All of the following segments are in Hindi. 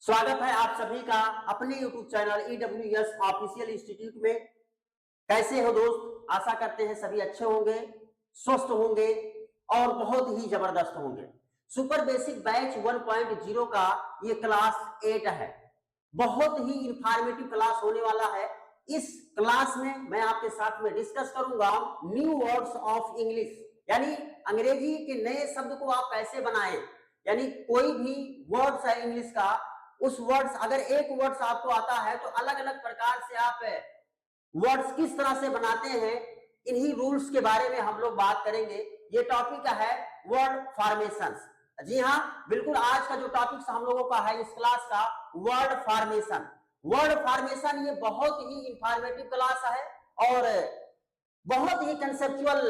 स्वागत है आप सभी का अपने YouTube channel EWS official institute में। कैसे हो दोस्त? आशा करते हैं सभी अच्छे होंगे, स्वस्थ होंगे और बहुत ही जबरदस्त होंगे। सुपर बेसिक बैच 1.0 का ये क्लास 8 है। बहुत ही इंफॉर्मेटिव क्लास होने वाला है। इस क्लास में मैं आपके साथ में डिस्कस करूंगा न्यू वर्ड्स ऑफ इंग्लिश, यानी अंग्रेजी के नए शब्द को आप कैसे बनाएं। यानी कोई भी वर्ड्स है इंग्लिश का, उस वर्ड्स अगर एक वर्ड्स आपको आता है तो अलग अलग प्रकार से आप वर्ड्स किस तरह से बनाते हैं, इन्हीं रूल्स के बारे में हम लोग बात करेंगे। ये टॉपिक है वर्ड फॉर्मेशंस। जी हाँ, बिल्कुल आज का जो टॉपिक हम लोगों का है इस क्लास का वर्ड फॉर्मेशन। वर्ड फॉर्मेशन ये बहुत ही इंफॉर्मेटिव क्लास है और बहुत ही कंसेप्चुअल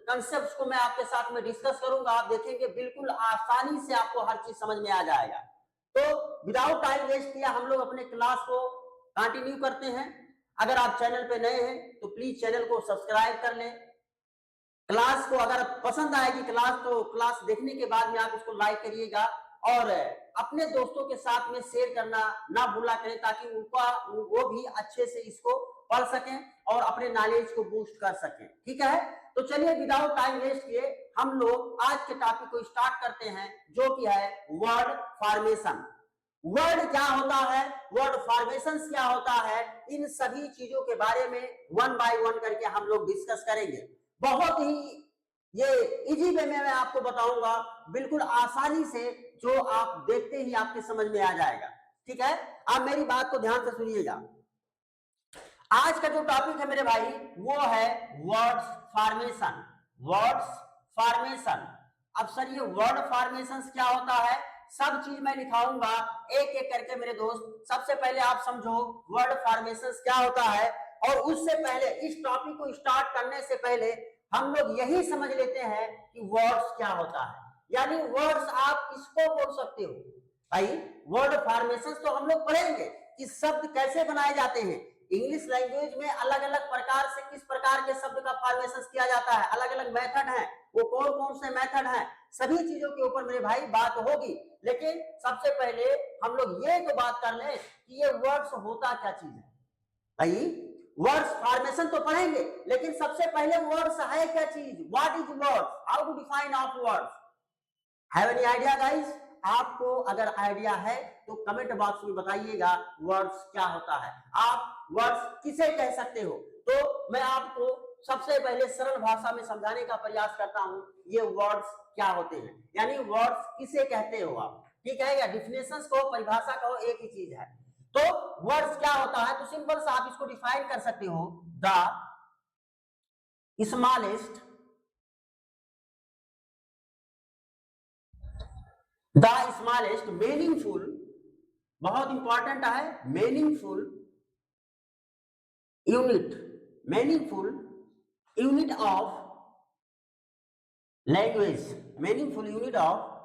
कंसेप्ट्स को मैं आपके साथ में डिस्कस करूंगा। आप देखेंगे बिल्कुल आसानी से आपको हर चीज समझ में आ जाएगा। तो विदाउट टाइम वेस्ट किया हम लोग अपने क्लास को कंटिन्यू करते हैं। अगर आप चैनल पे नए हैं तो प्लीज चैनल को सब्सक्राइब कर लें। क्लास को अगर पसंद आएगी क्लास तो क्लास देखने के बाद में आप इसको लाइक करिएगा और अपने दोस्तों के साथ में शेयर करना ना भूला करें, ताकि वो भी अच्छे से इसको पढ़ सकें और अपने नॉलेज को बूस्ट कर सकें। ठीक है, तो चलिए विदाउट टाइम वेस्ट किए हम लोग आज के टॉपिक को स्टार्ट करते हैं, जो कि है वर्ड फॉर्मेशन। वर्ड क्या होता है, वर्ड फॉर्मेशन क्या होता है, इन सभी चीजों के बारे में वन बाय वन करके हम लोग डिस्कस करेंगे। बहुत ही ये इजी वे में मैं आपको बताऊंगा, बिल्कुल आसानी से, जो आप देखते ही आपके समझ में आ जाएगा। ठीक है, आप मेरी बात को ध्यान से सुनिएगा। आज का जो टॉपिक है मेरे भाई वो है वर्ड्स फॉर्मेशन। Words formation. अब सर ये वर्ड फॉर्मेशन क्या होता है, सब चीज मैं लिखाऊंगा एक एक करके मेरे दोस्त। सबसे पहले आप समझो वर्ड फॉर्मेशन क्या होता है, और उससे पहले इस टॉपिक को स्टार्ट करने से पहले हम लोग यही समझ लेते हैं कि वर्ड्स क्या होता है। यानी वर्ड्स आप इसको बोल सकते हो भाई, वर्ड फॉर्मेशन तो हम लोग पढ़ेंगे कि शब्द कैसे बनाए जाते हैं। इंग्लिश लैंग्वेज में अलग अलग प्रकार से किस प्रकार के शब्द का फॉर्मेशन किया जाता है, अलग अलग मेथड है, वो कौन कौन से मेथड हैं, सभी चीजों के ऊपर मेरे भाई बात होगी। लेकिन सबसे पहले हम लोग ये तो बात कर लें कि ये वर्ड्स होता क्या चीज है। भाई वर्ड्स फॉर्मेशन तो पढ़ेंगे, लेकिन सबसे पहले वर्ड्स है क्या चीज, what is words, how to define of words. Have any idea guys? आपको अगर आइडिया है तो कमेंट बॉक्स में बताइएगा वर्ड्स क्या होता है, आप वर्ड्स किसे कह सकते हो। तो मैं आपको सबसे पहले सरल भाषा में समझाने का प्रयास करता हूं, ये वर्ड्स क्या होते हैं, यानी वर्ड्स किसे कहते हो आप। ठीक है, या डिफिनेशंस को, परिभाषा को, एक ही चीज है। तो वर्ड्स क्या होता है, तो सिंपल सा आप इसको डिफाइन कर सकते हो, द स्मॉलेस्ट मीनिंगफुल, बहुत इंपॉर्टेंट है, meaningful unit of language, meaningful unit of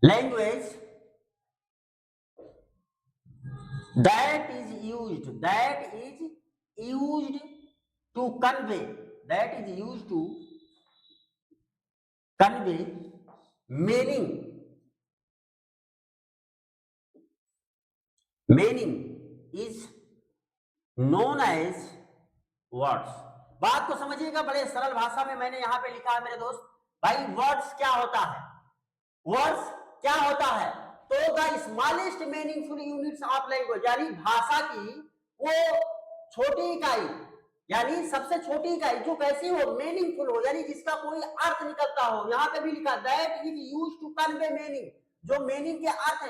language that is used to convey meaning is known as words। बात को समझिएगा, बड़े सरल भाषा में मैंने यहां पे लिखा है मेरे दोस्त। भाई वर्ड्स क्या होता है, वर्ड्स क्या होता है, तो the smallest meaningful units of language, यानी भाषा की वो छोटी इकाई, यानी सबसे छोटी इकाई जो कैसी हो, मीनिंगफुल हो, यानी जिसका कोई अर्थ निकलता हो। यहाँ पे भी लिखा that is used to convey meaning, जो मीनिंग के अर्थ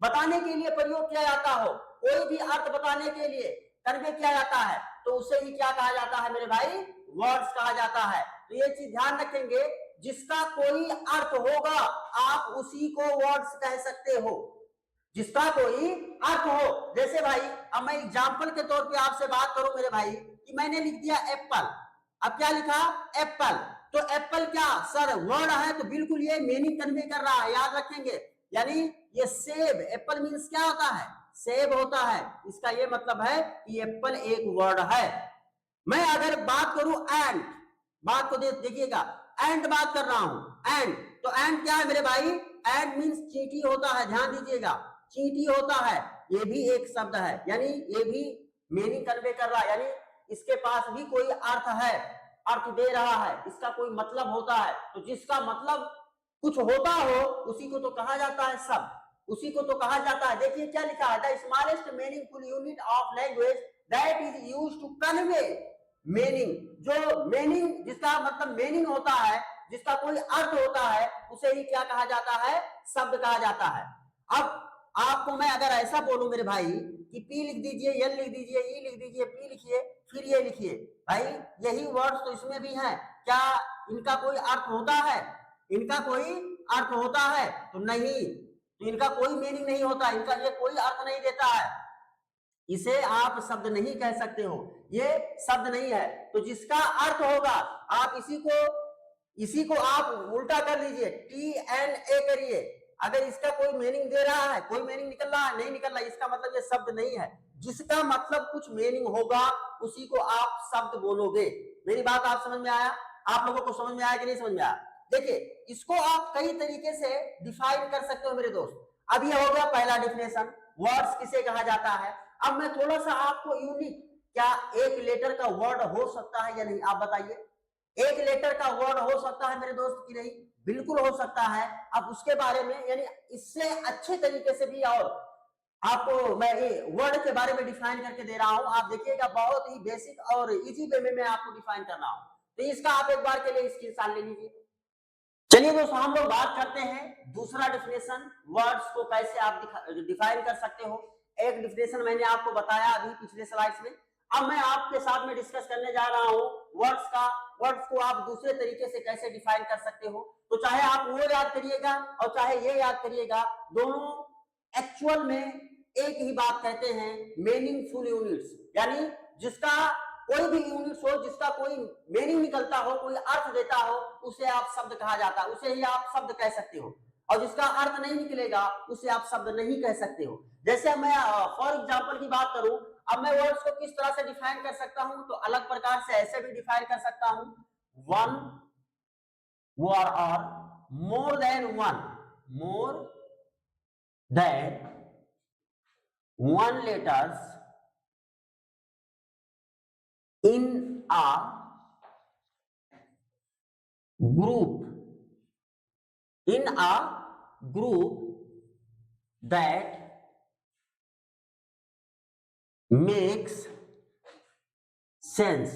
बताने के लिए प्रयोग किया जाता हो, कोई भी अर्थ बताने के लिए कन्वे किया जाता है, तो उसे ही क्या कहा जाता है मेरे भाई, वर्ड्स कहा जाता है। तो ये चीज ध्यान रखेंगे, जिसका कोई अर्थ होगा आप उसी को वर्ड्स कह सकते हो, जिसका कोई अर्थ हो। जैसे भाई अब मैं एग्जांपल के तौर पे आपसे बात करूं मेरे भाई, कि मैंने लिख दिया एप्पल। अब क्या लिखा, एप्पल। तो एप्पल क्या सर वर्ड है, तो बिल्कुल ये मीनिंग कन्वे कर रहा है, याद रखेंगे। यानी ये सेब, एप्पल मीन्स क्या होता है, सेब होता है, इसका ये मतलब है कि एप्पल एक वर्ड है। मैं अगर बात करूं एंड, बात को देखिएगा, एंड बात कर रहा हूं, एंड, तो एंड क्या है मेरे भाई, एंड मीन्स चींटी होता है, ध्यान दीजिएगा, चींटी होता है, ये भी एक शब्द है, यानी ये भी मीनिंग कन्वे कर रहा है, यानी इसके पास भी कोई अर्थ है, अर्थ दे रहा है, इसका कोई मतलब होता है। तो जिसका मतलब कुछ होता हो उसी को तो कहा जाता है शब्द, उसी को तो कहा जाता है। देखिए क्या लिखा है, the smallest meaningful unit of language that is used to convey meaning, जो मीनिंग जिसका मतलब मीनिंग होता है, जिसका कोई अर्थ होता है, उसे ही क्या कहा जाता है, शब्द कहा जाता है। अब आपको मैं अगर ऐसा बोलूं मेरे भाई कि पी लिख दीजिए, एल लिख दीजिए, ई लिख दीजिए, पी लिखिए, फिर ये लिखिए, भाई यही वर्ड्स तो इसमें भी हैं, क्या इनका कोई अर्थ होता है, इनका कोई अर्थ होता है? तो नहीं, तो इनका कोई मीनिंग नहीं होता, इनका ये कोई अर्थ नहीं देता है, इसे आप शब्द नहीं कह सकते हो, ये शब्द नहीं है। तो जिसका अर्थ होगा आप इसी को आप उल्टा कर लीजिए, टी एन ए करिए, अगर इसका कोई मीनिंग दे रहा है, कोई मीनिंग निकल रहा है, नहीं निकल रहा, इसका मतलब ये शब्द नहीं है। जिसका मतलब कुछ मीनिंग होगा उसी को आप शब्द बोलोगे। मेरी बात आप समझ में आया? आप लोगों को समझ में आया कि नहीं समझ में आया? देखिए इसको आप कई तरीके से डिफाइन कर सकते हो मेरे दोस्त। अब ये हो गया पहला डिफिनेशन, वर्ड्स किसे कहा जाता है। अब मैं थोड़ा सा आपको यूनिक, क्या एक लेटर का वर्ड हो सकता है या नहीं, आप बताइए। एक लेटर का वर्ड हो सकता है मेरे दोस्त कि नहीं? बिल्कुल हो सकता है। अब उसके बारे में, यानी इससे अच्छे तरीके से भी और आपको मैं ये वर्ड के बारे में डिफाइन करके दे रहा हूं, आप देखिएगा, बहुत ही बेसिक और इजी वे में मैं आपको डिफाइन कर रहा हूं। तो इसका आप एक बार के लिए स्क्रीनशॉट ले लीजिए। चलिए दोस्तों हम लोग बात करते हैं दूसरा डिफिनेशन, वर्ड्स को कैसे आप डिफाइन कर सकते हो। एक डिफिनेशन मैंने आपको बताया अभी पिछले स्लाइड्स में, अब मैं आपके साथ में डिस्कस करने जा रहा हूं वर्ड्स का, वर्ड्स को आप दूसरे तरीके से कैसे डिफाइन कर सकते हो। तो चाहे आप वो याद करिएगा और चाहे ये याद करिएगा, दोनों एक्चुअल में एक ही बात कहते हैं, मीनिंगफुल यूनिट्स, यानी जिसका कोई भी यूनिट्स हो, जिसका कोई मीनिंग निकलता हो, कोई अर्थ देता हो, उसे आप शब्द कहा जाता है, उसे ही आप शब्द कह सकते हो। और जिसका अर्थ नहीं निकलेगा उसे आप शब्द नहीं कह सकते हो। जैसे मैं फॉर एग्जांपल की बात करूं, अब मैं वर्ड्स को किस तरह से डिफाइन कर सकता हूं, तो अलग प्रकार से ऐसे भी डिफाइन कर सकता हूं, वन वर्ड और more than one, more than one letters in a group, in a group that makes sense,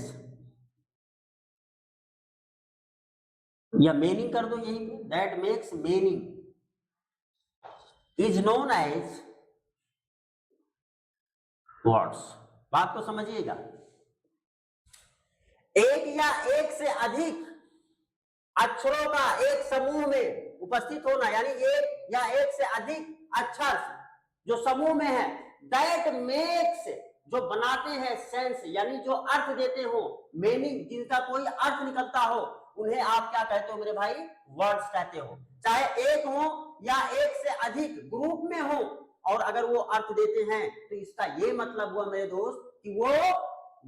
या मीनिंग कर दो यहीं पे, that makes meaning, is known as words। बात को समझिएगा, एक या एक से अधिक अक्षरों का एक समूह में उपस्थित होना, यानी एक या एक से अधिक अक्षर जो समूह में है, दैट मेक्स, जो बनाते हैं सेंस, यानी जो अर्थ देते हो, मीनिंग, जिनका कोई अर्थ निकलता हो, उन्हें आप क्या कहते हो मेरे भाई? वर्ड्स कहते हो। चाहे एक हो या एक से अधिक ग्रुप में हो, और अगर वो अर्थ देते हैं तो इसका ये मतलब हुआ मेरे दोस्त कि वो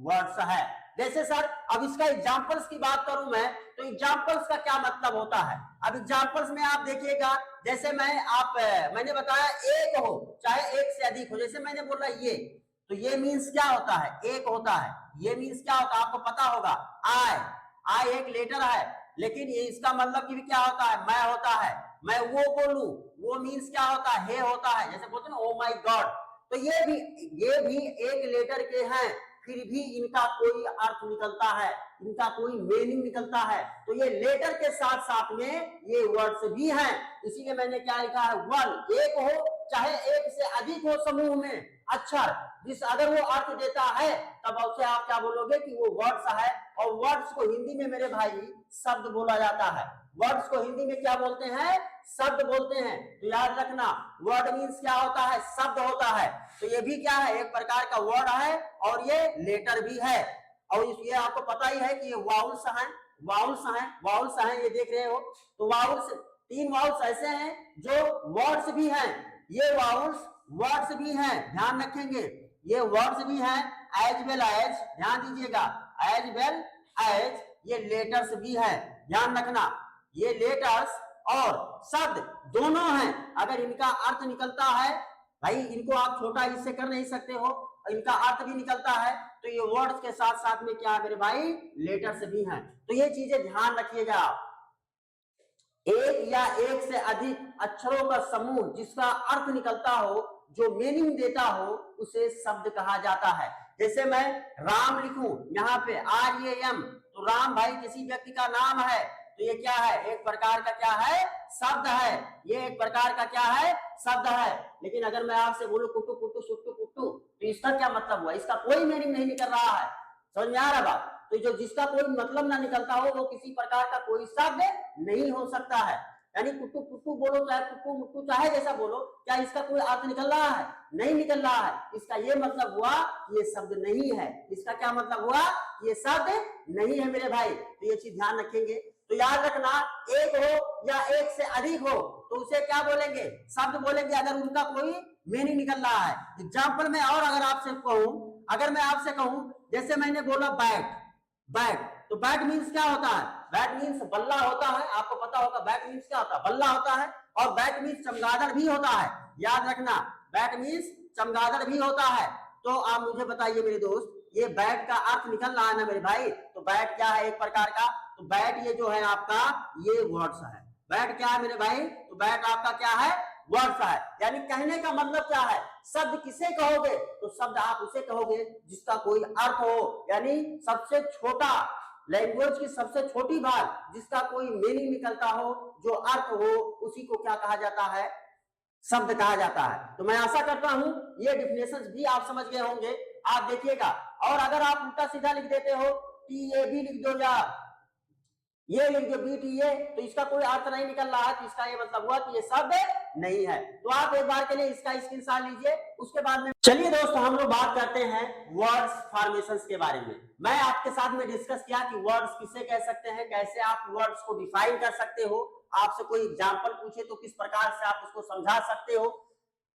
वर्ड्स है। जैसे सर अब इसका एग्जांपल्स की बात करूं मैं, तो एग्जांपल्स का क्या मतलब होता है। अब एग्जांपल्स में आप देखिएगा, जैसे मैंने बताया एक हो चाहे एक से अधिक हो, जैसे मैंने बोला ये, तो ये मीन्स क्या होता है? एक होता है। ये मीन्स क्या होता है आपको पता होगा, आई एक लेटर है, लेकिन ये इसका मतलब कि भी क्या होता है? मैं होता है। मैं वो बोलूं, वो मीन्स क्या होता है? हे होता है। जैसे बोलते हैं ना ओ माय गॉड, तो ये भी एक लेटर के हैं, फिर भी इनका कोई अर्थ निकलता है, इनका कोई मीनिंग निकलता है। तो ये लेटर के साथ साथ में ये वर्ड्स भी हैं, इसीलिए मैंने क्या लिखा है, वन, एक हो चाहे एक से अधिक हो समूह में अक्षर, जिस अगर वो अर्थ देता है तब उसे आप क्या बोलोगे कि वो वर्ड्स है। और वर्ड्स को हिंदी में मेरे भाई शब्द बोला जाता है। वर्ड्स को हिंदी में क्या बोलते हैं? शब्द बोलते हैं। तो याद रखना, वर्ड मीन्स क्या होता है? शब्द होता है। तो ये भी क्या है? एक प्रकार का वर्ड है और ये लेटर भी है। और ये आपको पता ही है कि ये वाउल्स हैं, वाउल्स हैं, ये देख रहे हो। तो वाउल्स, 3 वाउल्स ऐसे हैं जो वर्ड्स भी हैं, ये वाउल्स वर्ड्स भी हैं, ध्यान रखेंगे, ये वर्ड्स भी हैं, एज वेल एज, ध्यान दीजिएगा, एज वेल एज ये लेटर्स भी हैं, ध्यान रखना, ये लेटर्स और शब्द दोनों हैं, अगर इनका अर्थ निकलता है, भाई इनको आप छोटा इससे कर नहीं सकते हो, इनका अर्थ भी निकलता है, तो ये वर्ड्स के साथ साथ में क्या है मेरे भाई, लेटर्स भी हैं। तो ये चीजें ध्यान रखिएगा आप। एक या एक से अधिक अक्षरों का समूह जिसका अर्थ निकलता हो, जो मीनिंग देता हो, उसे शब्द कहा जाता है। जैसे मैं राम लिखूं यहाँ पे RAM, तो राम भाई किसी व्यक्ति का नाम है, तो ये क्या है, एक प्रकार का क्या है, शब्द है। ये एक प्रकार का क्या है, शब्द है। लेकिन अगर मैं आपसे बोलूं कुट्टू कुट्टू सुट्टू कुट्टू, तो इसका क्या मतलब हुआ, इसका कोई मीनिंग नहीं निकल रहा है। समझ में आ रहा बात? तो जो जिसका कोई मतलब ना निकलता हो, वो किसी प्रकार का कोई शब्द नहीं हो सकता है। यानी कुट्टू कुट्टू बोलो, चाहे कुट्टू मुट्टू, चाहे जैसा बोलो, क्या इसका कोई अर्थ निकल रहा है? नहीं निकल रहा है। इसका ये मतलब हुआ कि ये शब्द नहीं है। इसका क्या मतलब हुआ, ये शब्द नहीं है मेरे भाई। तो ये चीज ध्यान रखेंगे। तो याद रखना, एक हो या एक से अधिक हो, तो उसे क्या बोलेंगे, शब्द बोलेंगे, अगर उनका कोई मीनिंग निकल रहा है। एग्जाम्पल में और अगर आपसे कहूं, अगर मैं आपसे कहूं, जैसे मैंने बोला बैट, बैट, तो बैट मीन्स क्या होता है, बैट मीन्स बल्ला होता है। आपको पता होगा बैट मीन्स क्या होता है, बल्ला होता है। और बैट मीन्स चमगादड़ भी होता है। याद रखना, बैट मीन्स चमगादड़ भी होता है। तो आप मुझे बताइए मेरे दोस्त, ये बैट का अर्थ निकल रहा है ना मेरे भाई। तो बैट क्या है, एक प्रकार का, तो बैट ये जो है आपका, ये वर्ड्स है। बैट क्या है मेरे भाई, तो बैट आपका क्या है, वर्ड्स है। यानी कहने का मतलब क्या है, शब्द किसे कहोगे, तो शब्द आप उसे कहोगे जिसका कोई अर्थ हो। यानी सबसे छोटा, लैंग्वेज की सबसे छोटी बात जिसका कोई मीनिंग निकलता हो, जो अर्थ हो, उसी को क्या कहा जाता है, शब्द कहा जाता है। तो मैं आशा करता हूं ये डिफिनेशंस भी आप समझ गए होंगे। आप देखिएगा, और अगर आप उल्टा सीधा लिख देते हो, TAB लिख दो या ये लिख दो BTA, तो इसका कोई अर्थ नहीं निकल रहा है। तो इसका ये मतलब हुआ कि ये शब्द नहीं है। तो आप एक बार के लिए इसका स्क्रीनशॉट लीजिए, उसके बाद में चलिए दोस्तों हम लोग बात करते हैं वर्ड्स फॉर्मेशंस के बारे में। मैं आपके साथ में डिस्कस किया कि वर्ड्स किसे कह सकते हैं, कैसे आप वर्ड्स को डिफाइन कर सकते हो। आपसे कोई एग्जाम्पल पूछे तो किस प्रकार से आप उसको समझा सकते हो।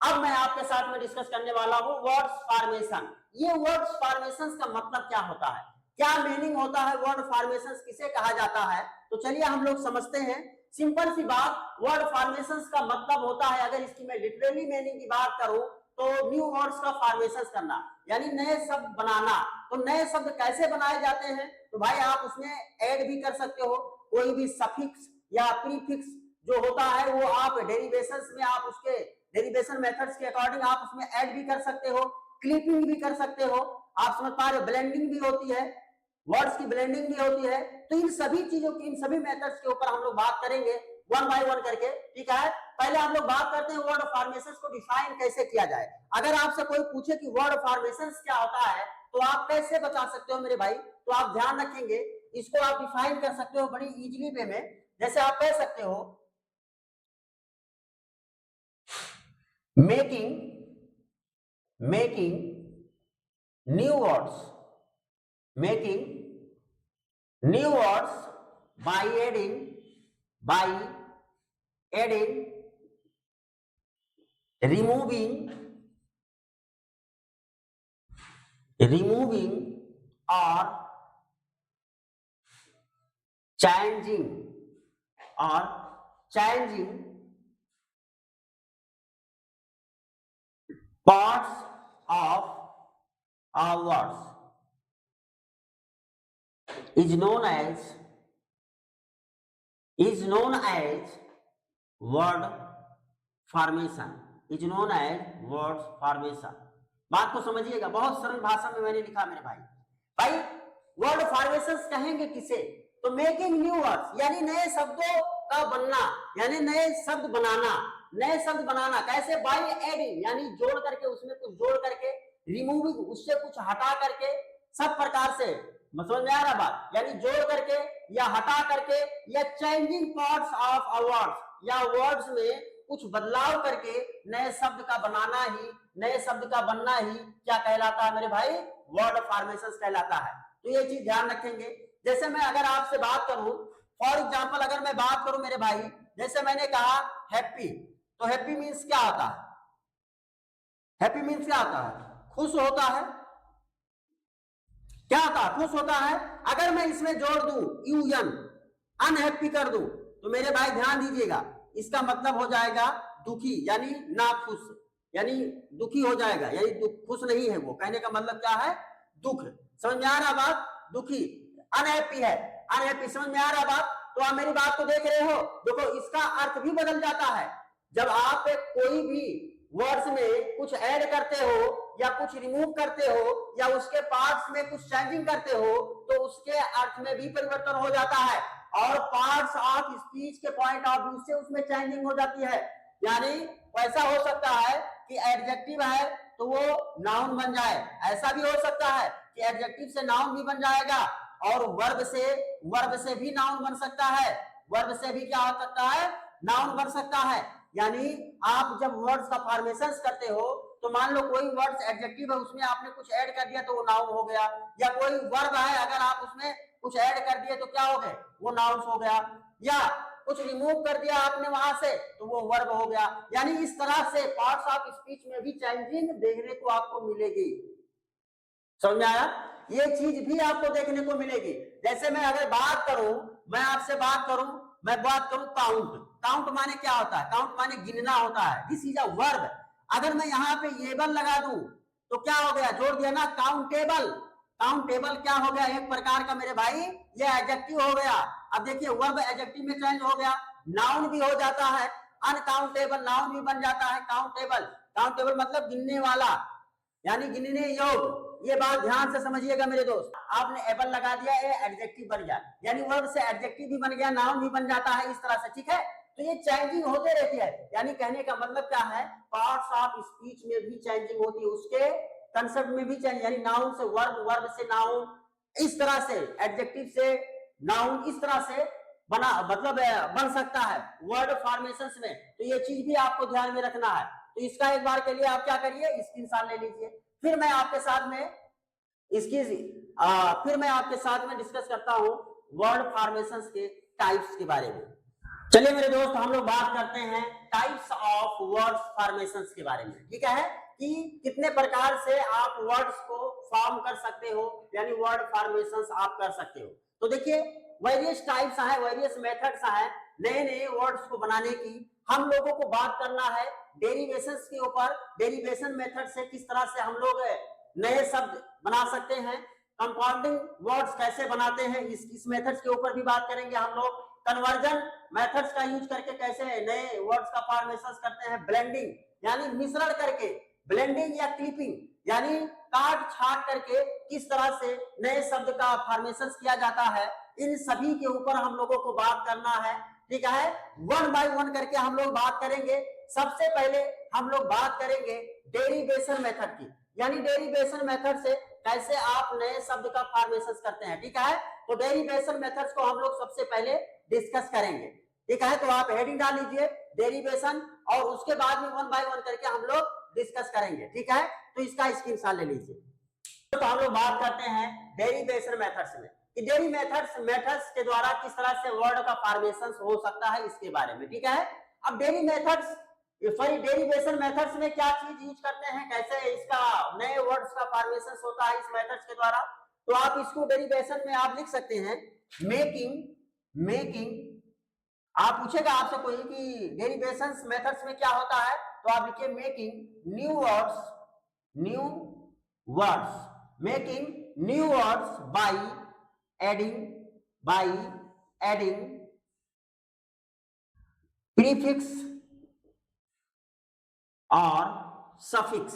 अब मैं आपके साथ में डिस्कस करने वाला हूं वर्ड्स फॉर्मेशन। ये वर्ड्स फॉर्मेशंस का मतलब क्या होता है, क्या मीनिंग होता है, वर्ड फॉर्मेशंस किसे कहा जाता है। तो चलिए हम लोग समझते हैं। सिंपल सी बात, वर्ड फॉर्मेशंस का मतलब होता है, अगर इसकी मैं लिटरली मीनिंग की बात करूं, तो न्यू वर्ड्स का फॉर्मेशंस करना, यानी नए शब्द बनाना। तो नए शब्द कैसे बनाए जाते हैं, तो भाई आप उसमें ऐड भी कर सकते हो, कोई भी सफिक्स या प्रीफिक्स जो होता है, वो आप डेरिवेशंस में, आप उसके डेरिवेशन मेथड्स के अकॉर्डिंग आप उसमें ऐड भी कर सकते हो, क्लिपिंग भी कर सकते हो। आप समझ पा रहे हो, ब्लेंडिंग भी होती है, वर्ड्स की ब्लेंडिंग भी होती है। तो इन सभी चीजों की, इन सभी मेथड्स के ऊपर हम लोग बात करेंगे वन बाय वन करके, ठीक है। पहले हम लोग बात करते हैं वर्ड फॉर्मेशंस को डिफाइन कैसे किया जाए। अगर आपसे कोई पूछे कि वर्ड फॉर्मेशंस क्या होता है, तो आप कैसे बता सकते हो मेरे भाई, तो आप ध्यान रखेंगे, इसको आप डिफाइन कर सकते हो बड़ी इजीली वे में। जैसे आप कह सकते हो, making new words, making new words by adding removing or changing parts of our words is known as word formation, बात को समझिएगा, बहुत सरल भाषा में मैंने लिखा मेरे भाई। भाई वर्ड फॉर्मेशंस कहेंगे किसे, तो मेकिंग न्यू वर्ड्स, यानी नए शब्दों का बनना, यानी नए शब्द बनाना। नए शब्द बनाना कैसे, बाय एडिंग, यानी जोड़ करके, उसमें कुछ जोड़ करके, रिमूविंग, उससे कुछ हटा करके, सब प्रकार से, समझ में आ रहा बात, यानी जोड़ करके या हटा करके, या changing parts of a words, या वर्ड्स में कुछ बदलाव करके नए शब्द का बनाना ही, नए शब्द का बनना ही क्या कहलाता है मेरे भाई, वर्ड फॉर्मेशंस कहलाता है। तो ये चीज ध्यान रखेंगे। जैसे मैं अगर आपसे बात करूं, फॉर एग्जांपल अगर मैं बात करूं मेरे भाई, जैसे मैंने कहा हैप्पी, तो हैप्पी मीन्स क्या होता है, हैप्पी मीन्स क्या होता है, खुश होता है। क्या होता है, खुश होता है। अगर मैं इसमें जोड़ दूं UN, अनहैप्पी कर दूं, तो मेरे भाई ध्यान दीजिएगा, इसका मतलब हो जाएगा दुखी, यानी नाखुश, यानी दुखी हो जाएगा, यानी खुश नहीं है वो, कहने का मतलब क्या है, दुख। समझ में आ रहा बात, दुखी, अनहैप्पी है, अनहैप्पी, समझ में आ रहा बात। तो आप मेरी बात को देख रहे हो, देखो इसका अर्थ भी बदल जाता है। जब आप कोई भी वर्ड्स में कुछ ऐड करते हो या कुछ रिमूव करते हो या उसके पार्ट्स में कुछ चेंजिंग करते हो तो उसके अर्थ में भी परिवर्तन हो जाता है, और पार्ट्स ऑफ स्पीच के पॉइंट ऑफ व्यू से उसमें चेंजिंग हो जाती है। यानी ऐसा हो सकता है कि एडजेक्टिव है तो वो नाउन बन जाए, ऐसा भी हो सकता है कि एडजेक्टिव से नाउन भी बन जाएगा, और वर्ब से भी नाउन बन सकता है, वर्ब से भी क्या हो सकता है, नाउन बन सकता है। यानी आप जब वर्ड्स का फॉर्मेशन करते हो तो मान लो कोई वर्ड्स एडजेक्टिव है, उसमें आपने कुछ ऐड कर दिया तो वो नाउन हो गया, या कोई वर्ब है अगर आप उसमें कुछ ऐड कर दिए तो क्या हो गए, वो नाउन हो गया, या कुछ रिमूव कर दिया आपने वहां से तो वो वर्ब हो गया। यानी इस तरह से पार्ट्स ऑफ स्पीच में भी चेंजिंग देखने को आपको मिलेगी। समझ में आया, ये चीज भी आपको देखने को मिलेगी। जैसे मैं अगर बात करूं, मैं आपसे बात करूं, मैं बात करूं काउंट, काउंट माने क्या होता है, काउंट माने गिनना होता है, दिस इज अ वर्ब। अगर मैं यहाँ पे एबल लगा दूं तो क्या हो गया, जोड़ दिया ना, काउंटेबल, काउंटेबल क्या हो गया, एक प्रकार का मेरे भाई ये एडजेक्टिव हो गया। अब देखिए वर्ब एडजेक्टिव में चेंज हो गया, नाउन भी हो जाता है, अनकाउंटेबल नाउन भी बन जाता है काउंटेबल, काउंटेबल मतलब गिनने वाला, यानी गिनने योग्य। ये बात ध्यान से समझिएगा मेरे दोस्त, आपने एबल लगा दिया, ये एडजेक्टिव बन गया, यानी वर्ब से एडजेक्टिव भी बन गया, नाउन भी बन जाता है, इस तरह से, ठीक है। तो ये चेंजिंग होते रहती है, यानी कहने का मतलब क्या है, पार्ट्स ऑफ स्पीच में भी चेंजिंग होती है, उसके कंसेप्ट में भी चेंज, यानी नाउन से वर्ब, वर्ब से नाउन, इस तरह से एडजेक्टिव से नाउन, इस तरह से बना, मतलब बन सकता है वर्ड फॉर्मेशंस में। तो ये चीज भी आपको ध्यान में रखना है। तो इसका एक बार के लिए आप क्या करिए, स्क्रीनशॉट ले लीजिए, फिर मैं आपके साथ में फिर मैं आपके साथ में डिस्कस करता हूं वर्ड फॉर्मेशंस के टाइप्स के बारे में। चलिए मेरे दोस्त, हम लोग बात करते हैं टाइप्स ऑफ वर्ड फॉर्मेशंस के बारे में, ठीक है, कि कितने प्रकार से आप वर्ड्स को फॉर्म कर सकते हो, यानी वर्ड फॉर्मेशंस आप कर सकते हो। तो देखिए वेरियस टाइप्स हैं, वेरियस मेथड्स हैं नए नए वर्ड्स को बनाने की। हम लोगों को बात करना है डेरिवेशंस के ऊपर, डेरिवेशन मेथड से किस तरह से हम लोग नए शब्द बना सकते हैं, कंपाउंडिंग वर्ड्स कैसे बनाते हैं, इस मेथड्स के ऊपर भी बात करेंगे हम लोग। कन्वर्जन मेथड्स का यूज करके कैसे नए वर्ड्स का फॉर्मेशन करते हैं, ब्लेंडिंग यानी मिश्रण करके, ब्लेंडिंग या क्लिपिंग यानी काट छाट करके किस तरह से नए शब्द का फॉर्मेशन किया जाता है, इन सभी के ऊपर हम लोगों को बात करना है, ठीक है। वन बाय वन करके हम लोग बात करेंगे। सबसे पहले हम लोग बात करेंगे डेरिवेशन मेथड की, यानी डेरिवेशन मेथड से कैसे आप नए शब्द का फॉर्मेशन करते हैं, ठीक है। तो डेरिवेशन मेथड्स को हम लोग सबसे पहले डिस्कस करेंगे, ठीक है। तो आप हेडिंग डाल लीजिए डेरिवेशन, और उसके बाद में वन बाय वन करके हम लोग डिस्कस करेंगे, ठीक है। तो इसका स्क्रीनशॉट ले लीजिए। तो हम लोग बात करते हैं डेरिवेशन मेथड्स में, कि मेथड्स के द्वारा किस तरह से वर्ड का फॉर्मेशन हो सकता है, इसके बारे में, ठीक है। अब डेरिवेशन मेथड्स में क्या चीज यूज करते हैं, कैसे इसका नए वर्ड्स का फॉर्मेशन होता है इस मेथड्स के द्वारा। तो आप इसको डेरिवेशन में आप लिख सकते हैं मेकिंग, आप पूछेगा आपसे कोई कि डेरिवेशन मेथड्स में क्या होता है, तो आप लिखिए making new words by adding prefix और सफिक्स,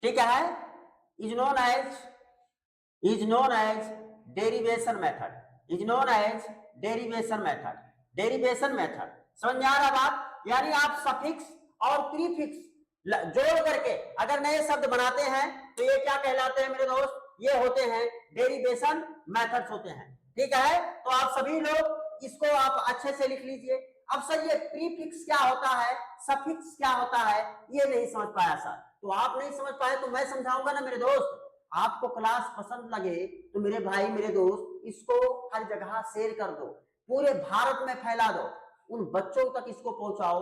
ठीक है, is known as derivation method, समझ में आ रहा बात। यानी आप सफिक्स और प्रीफिक्स जोड़ करके अगर नए शब्द बनाते हैं तो ये क्या कहलाते हैं मेरे दोस्त, ये होते हैं डेरिवेशन मेथड्स होते हैं, ठीक है। तो आप सभी लोग इसको आप अच्छे से लिख लीजिए। अब सर ये प्रीफिक्स क्या होता है, सफिक्स क्या होता है, ये नहीं समझ पाया सर, तो आप नहीं समझ पाए तो मैं समझाऊंगा ना मेरे दोस्त। आपको क्लास पसंद लगे तो मेरे भाई मेरे दोस्त इसको हर जगह शेयर कर दो, पूरे भारत में फैला दो, उन बच्चों तक इसको पहुंचाओ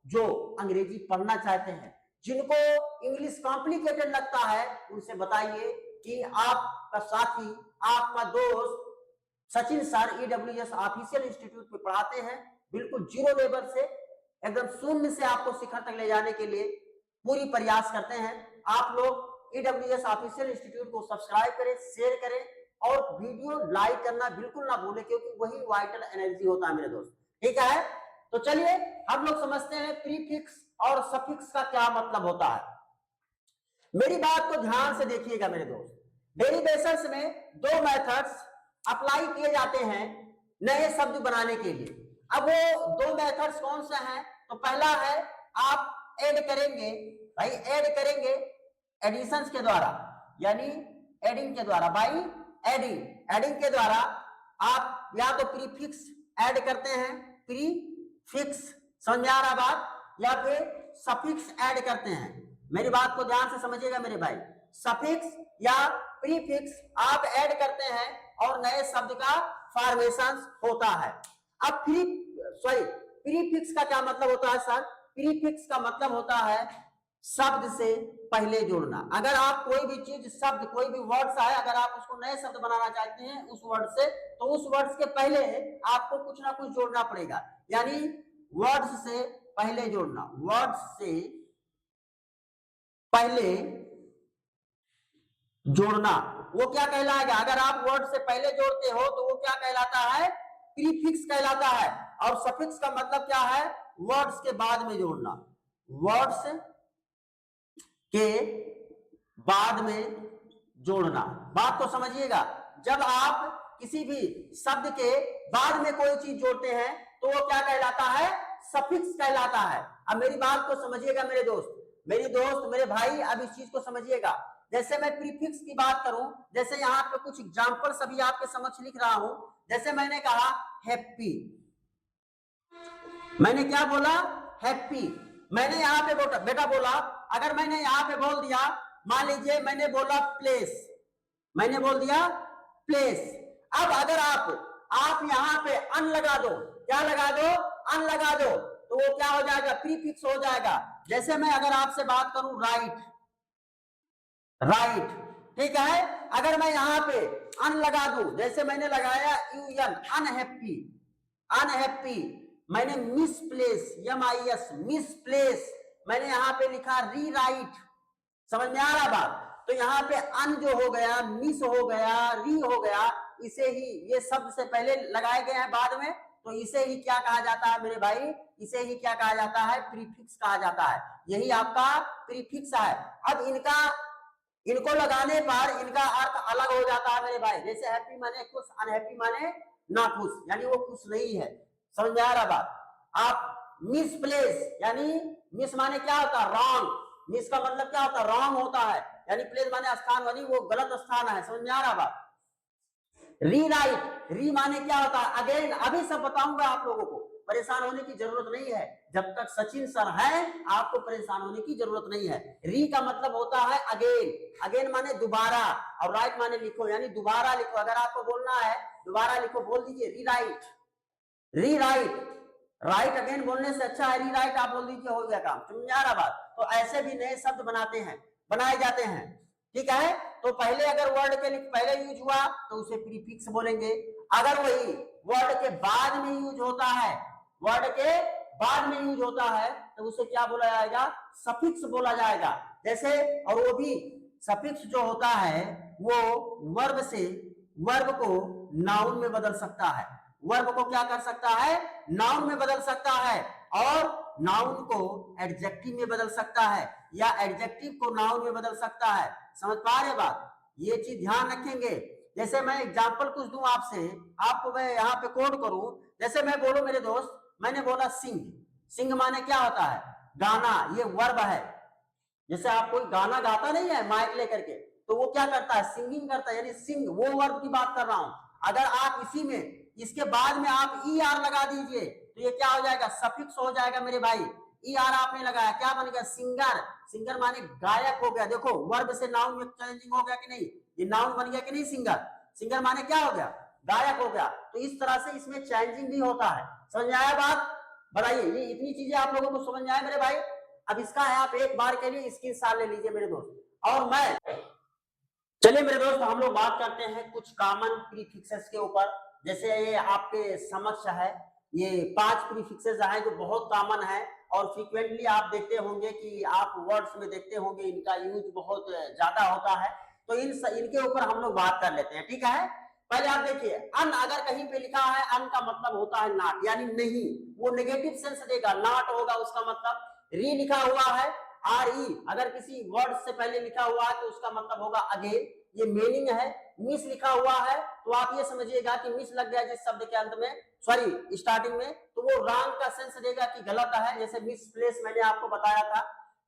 जो अंग्रेजी पढ़ना चाहते हैं, जिनको इंग्लिश कॉम्प्लिकेटेड लगता है, उनसे बताइए कि आपका साथी आपका दोस्त Sachin sir EWS official institute में पढ़ाते हैं, बिल्कुल जीरो लेवल से एकदम शून्य से आपको शिखर तक ले जाने के लिए पूरी प्रयास करते हैं। आप लोग EWS ऑफिशियल इंस्टीट्यूट को सब्सक्राइब करें, शेयर करें और वीडियो लाइक करना बिल्कुल ना भूलें, क्योंकि वही वाइटल एनर्जी होता है मेरे दोस्त। ठीक है, तो चलिए हम लोग समझते हैं प्रीफिक्स और सफिक्स का क्या मतलब होता है। मेरी बात को ध्यान से देखिएगा मेरे दोस्त। डेरिवेशंस में दो मेथड्स अप्लाई किए जाते हैं नए शब्द बनाने के लिए। अब वो दो मेथड्स कौन से हैं? तो पहला है आप ऐड करेंगे, भाई ऐड करेंगे एडिशंस के द्वारा, यानी एडिंग के द्वारा, बाई एडिंग के द्वारा आप या तो प्रीफिक्स ऐड करते हैं, प्रीफिक्स, समझ में आ रहा बात, या फिर सफिक्स ऐड करते हैं। मेरी बात को ध्यान से समझिएगा मेरे भाई, सफिक्स या प्रीफिक्स आप ऐड करते हैं और नए शब्द का फॉर्मेशन होता है। अब प्रीफिक्स का क्या मतलब होता है सर? प्रीफिक्स का मतलब होता है शब्द से पहले जोड़ना। अगर आप कोई भी चीज, शब्द, कोई भी वर्ड्स है, अगर आप उसको नए शब्द बनाना चाहते हैं उस वर्ड से, तो उस वर्ड्स के पहले आपको कुछ ना कुछ जोड़ना पड़ेगा, यानी वर्ड्स से पहले जोड़ना, वर्ड्स से पहले जोड़ना, वो क्या कहलाएगा? अगर आप वर्ड से पहले जोड़ते हो तो वो क्या कहलाता है? प्रीफिक्स कहलाता है। और सफिक्स का मतलब क्या है? वर्ड्स के बाद में जोड़ना, वर्ड्स के बाद में जोड़ना। बात को समझिएगा, जब आप किसी भी शब्द के बाद में कोई चीज जोड़ते हैं तो वो क्या कहलाता है? सफिक्स कहलाता है। अब मेरी बात को समझिएगा मेरे दोस्त, मेरे भाई, अब इस चीज को समझिएगा। जैसे मैं प्रीफिक्स की बात करूं, जैसे यहाँ पे कुछ एग्जांपल सभी आपके समक्ष लिख रहा हूं। जैसे मैंने कहा हैप्पी, मैंने क्या बोला? हैप्पी। मैंने यहाँ पे बेटा बोला, अगर मैंने यहाँ पे बोल दिया, मान लीजिए मैंने बोला प्लेस, मैंने बोल दिया प्लेस। अब अगर आप यहाँ पे अन लगा दो, क्या लगा दो? अन लगा दो, तो वो क्या हो जाएगा? प्रीफिक्स हो जाएगा। जैसे मैं अगर आपसे बात करूं राइट, ठीक है, अगर मैं यहाँ पे अन लगा दूं, जैसे मैंने लगाया UN, अनहैप्पी, मैंने मिसप्लेस, MIS, मिसप्लेस, मैंने यहाँ पे लिखा रीराइट, समझ में आ रहा बात? तो यहाँ पे अन जो हो गया, मिस हो गया, री हो गया, इसे ही, ये शब्द से पहले लगाए गए हैं बाद में, तो इसे ही क्या कहा जाता है मेरे भाई? इसे ही क्या कहा जाता है? प्रीफिक्स कहा जाता है। यही आपका प्रीफिक्स है। अब इनको लगाने पर इनका अर्थ अलग हो जाता है मेरे भाई। जैसे हैप्पी माने खुश, अनहैप्पी माने ना खुश, यानी वो खुश नहीं है। समझ में आ रहा बात? आप मिसप्लेस, यानी मिस माने क्या होता है? रॉन्ग, मिस का मतलब क्या होता है? रॉन्ग होता है, यानी प्लेस माने स्थान, यानी वो गलत स्थान है। समझ में आ रहा बात? रीराइट, री माने क्या होता है? अगेन, अभी सब बताऊंगा आप लोगों को, परेशान होने की जरूरत नहीं है। जब तक सचिन सर है आपको परेशान होने की जरूरत नहीं है। री का मतलब होता है अगेन माने दोबारा, और राइट माने लिखो, यानी दोबारा लिखो। अगर आपको बोलना है दोबारा लिखो, बोल दीजिए रीराइट। राइट अगेन बोलने से अच्छा है रीराइट आप बोल दीजिए, हो गया काम। समझ में आ रहा बात? तो ऐसे भी नए शब्द बनाए जाते हैं। ठीक है, तो पहले अगर वर्ड के पहले यूज हुआ तो उसे प्रीफिक्स बोलेंगे। अगर वही वर्ड के बाद में यूज होता है, तो उसे क्या बोला जाएगा? सफिक्स बोला जाएगा। जैसे, और वो भी सफिक्स जो होता है वो वर्ब को नाउन में बदल सकता है। वर्ब को क्या कर सकता है? नाउन में बदल सकता है, और नाउन को एडजेक्टिव में बदल सकता है, या एडजेक्टिव को नाउन में बदल सकता है। समझ पा रहे बात? ये चीज ध्यान रखेंगे। जैसे मैं एग्जांपल कुछ दूं आपसे, आपको मैं यहाँ पे कोड करूं। जैसे मैं बोलूं मेरे दोस्त, मैंने बोला सिंग माने क्या होता है? गाना, ये वर्ब है। जैसे आप कोई गाना गाता नहीं है माइक लेकर के, तो वो क्या करता है? सिंगिंग करता है, यानी सिंग, वो वर्ब की बात कर रहा हूं। अगर आप इसी में इसके बाद में आप ER लगा दीजिए तो ये क्या हो जाएगा? सफिक्स हो जाएगा मेरे भाई। ER आपने लगाया, क्या बन गया? सिंगर माने गायक हो गया। देखो वर्ब से नाउन में चेंजिंग हो गया कि नहीं? ये नाउन बन गया कि नहीं? सिंगर माने क्या हो गया? गायक हो गया। तो इस तरह से इसमें चेंजिंग भी होता है। समझ में आया बात? बताइए, ये इतनी चीजें आप लोगों को समझ में आए मेरे भाई? अब इसका है, आप एक बार के लिए स्क्रीनशॉट ले लीजिए मेरे दोस्त। और मैं चलिए मेरे दोस्त, हम लोग बात करते हैं कुछ कॉमन प्रीफिक्सेस के ऊपर। जैसे ये आपके समक्ष है, ये 5 प्रीफिक्सेस हैं जो बहुत कॉमन है और फ्रीक्वेंटली आप देखते होंगे कि आप वर्ड्स में देखते होंगे इनका यूज बहुत ज्यादा होता है। तो इनके ऊपर हम लोग बात कर लेते हैं, ठीक है। पहले आप देखिए, अन अगर कहीं पे लिखा है, अन का मतलब होता है नॉट, यानी नहीं, वो नेगेटिव सेंस देगा, नॉट होगा उसका मतलब। री लिखा हुआ है, आर ई, अगर किसी वर्ड से पहले लिखा हुआ है तो उसका मतलब होगा अगेन, ये मीनिंग है। मिस लिखा हुआ है तो आप ये समझिएगा कि मिस लग गया जिस शब्द के अंत में, सॉरी स्टार्टिंग में, तो वो रॉन्ग का सेंस देगा कि गलत है। जैसे मिस प्लेस मैंने आपको बताया था,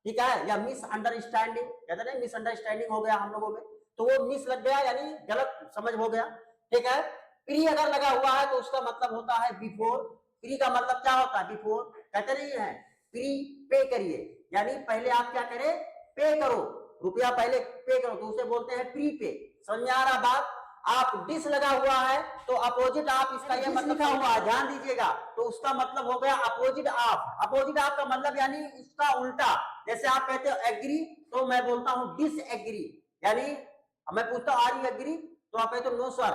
ठीक है, या मिस अंडरस्टैंडिंग, कहते हैं मिस अंडरस्टैंडिंग हो गया हम लोगों में, तो वो मिस लग गया यानी गलत समझ हो गया, ठीक है। प्री अगर लगा हुआ है तो उसका मतलब होता है बिफोर। प्री का मतलब क्या होता है? बिफोर। कहते नहीं है प्री पे करिए, यानी पहले आप क्या करें, पे करो, रुपया पहले पे करो, तो उसे बोलते हैं प्री पे। समझ में आ रहा बात? आप डिस लगा हुआ है तो अपोजिट आप, इसका ये मतलब लिखा हुआ है, ध्यान दीजिएगा, तो उसका मतलब हो गया अपोजिट ऑफ। अपोजिट ऑफ का मतलब यानी उसका उल्टा। जैसे आप कहते हो एग्री, तो मैं बोलता हूं डिस एग्री, यानी मैं पूछता हूं आर यू एग्री, तो आप कहते हो no sir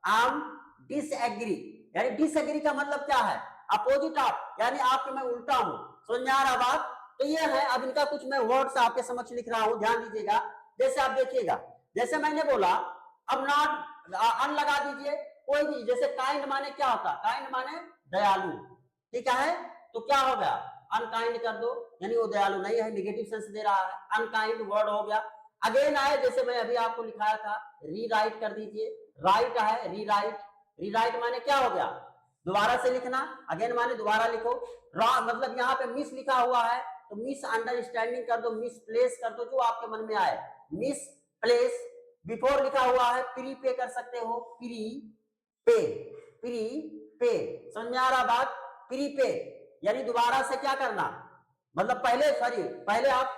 I am disagree. यानी डिस एग्री का मतलब क्या है? अपोजिट ऑफ, यानी आपके मैं उल्टा हूं। समझ में आ रहा बात? तो ये है। अब इनका कुछ मैं वर्ड्स आपके समक्ष लिख रहा हूं, ध्यान दीजिएगा। जैसे आप देखिएगा, जैसे मैंने बोला, अब नॉट अन लगा दीजिए कोई भी। जैसे काइंड माने क्या होता? काइंड माने दयालु, ठीक है, तो क्या हो गया? अनकाइंड कर दो, यानी वो दयालु नहीं है, निगेटिव सेंस दे रहा है, अनकाइंड वर्ड हो गया। अगेन आए, जैसे मैं अभी आपको लिखाया था, रीराइट कर दीजिए। राइट है, रीराइट। रीराइट माने क्या हो गया? दोबारा से लिखना। अगेन माने दोबारा लिखो। मतलब यहाँ पे मिस लिखा हुआ है तो मिस अंडरस्टैंडिंग कर दो, मिस प्लेस कर दो, जो आपके मन में आए, मिस प्लेस। बिफोर लिखा हुआ है, प्री पे कर सकते हो, प्री पे, प्री पे। समझ में आ रहा बात? प्री पे यानी दोबारा से क्या करना, मतलब पहले, सॉरी पहले आप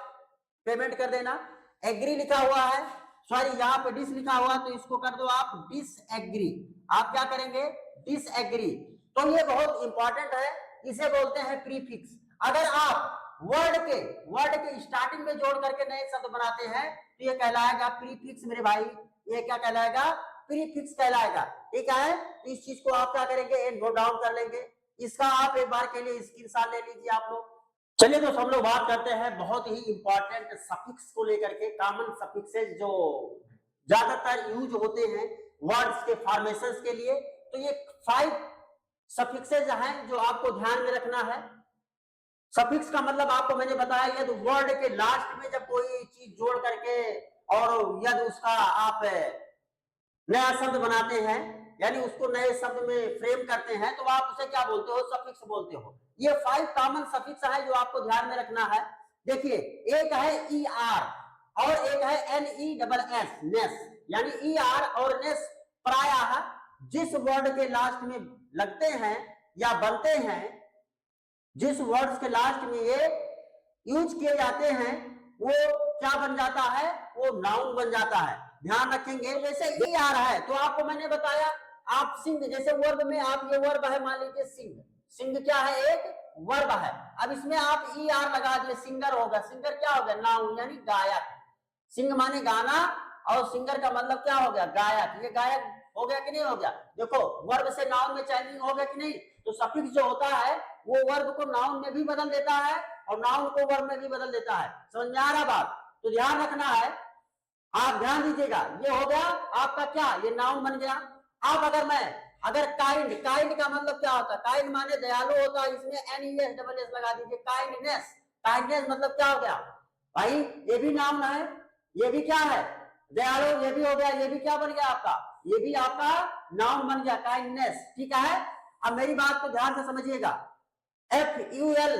पेमेंट कर देना। एग्री लिखा हुआ है, सॉरी यहाँ पे डिस लिखा हुआ है तो इसको कर दो आप डिस एग्री। आप क्या करेंगे? Disagree. तो ये बहुत इंपॉर्टेंट है, इसे बोलते हैं प्रीफिक्स। अगर आप वर्ड के स्टार्टिंग में जोड़ करके नए शब्द बनाते हैं तो ये कहलाएगा प्रीफिक्स मेरे भाई। ये क्या कहलाएगा? प्रीफिक्स कहलाएगा, ठीक है। तो इस चीज को आप क्या करेंगे? नोट डाउन कर लेंगे। इसका आप एक बार के लिए स्क्रीनशॉट ले लीजिए आप लोग। चलिए दोस्तों, हम लोग बात करते हैं बहुत ही इंपॉर्टेंट सफिक्स को लेकर के, कॉमन सफिक्सेस जो ज्यादातर यूज होते हैं वर्ड्स के फॉर्मेशंस के लिए। तो ये 5 सफिक्सेस हैं जो आपको ध्यान में रखना है। सफिक्स का मतलब आपको मैंने बताया, यदि वर्ड के लास्ट में जब कोई चीज जोड़ करके और यदि उसका आप नया शब्द बनाते हैं, यानी उसको नए शब्द में फ्रेम करते हैं, तो आप उसे क्या बोलते हो? सफिक्स बोलते हो। ये 5 कॉमन सफिक्स है जो आपको ध्यान में रखना है। देखिए, एक है ई आर और एक है एन ई डबल एस, नेस। यानी ई आर और नेस प्रायः जिस वर्ड के लास्ट में लगते हैं या बनते हैं, जिस वर्ड्स के लास्ट में ये यूज किए जाते हैं, वो क्या बन जाता है? वो नाउन बन जाता है। ध्यान रखेंगे। जैसे ये आ रहा है तो आपको मैंने बताया, आप सिंह, जैसे वर्ब में आप, ये वर्ब है मान लीजिए सिंह। सिंह क्या है? एक वर्ब है। अब इसमें आप ई आर लगा दिए, सिंगर होगा। सिंगर क्या हो गया? नाउन, यानी गायक। सिंह माने गाना और सिंगर का मतलब क्या हो गया? गायक। ये गायक हो गया कि नहीं हो गया? देखो, वर्ब से नाउन में चेंजिंग हो गया कि नहीं? तो सफिक्स जो होता है वो वर्ब को नाउन में भी बदल देता है और नाउन को वर्ब में भी बदल देता है। समझ में आ रहा बात? तो ध्यान रखना है, आप ध्यान दीजिएगा। ये हो गया आपका क्या? ये नाउन बन गया। अब अगर काइंड, काइंड का मतलब क्या होता है? काइंड माने दयालु होता है, इसमें N E S double S लगा दीजिए, काइंडनेस। काइंडनेस मतलब क्या हो गया भाई? ये भी नाउन है, ये भी क्या है? दयालु। ये भी हो गया, ये भी क्या बन गया आपका? ये भी आपका नाउन बन गया, काइंडनेस, ठीक है। अब मेरी बात को ध्यान से समझिएगा। एफ यू एल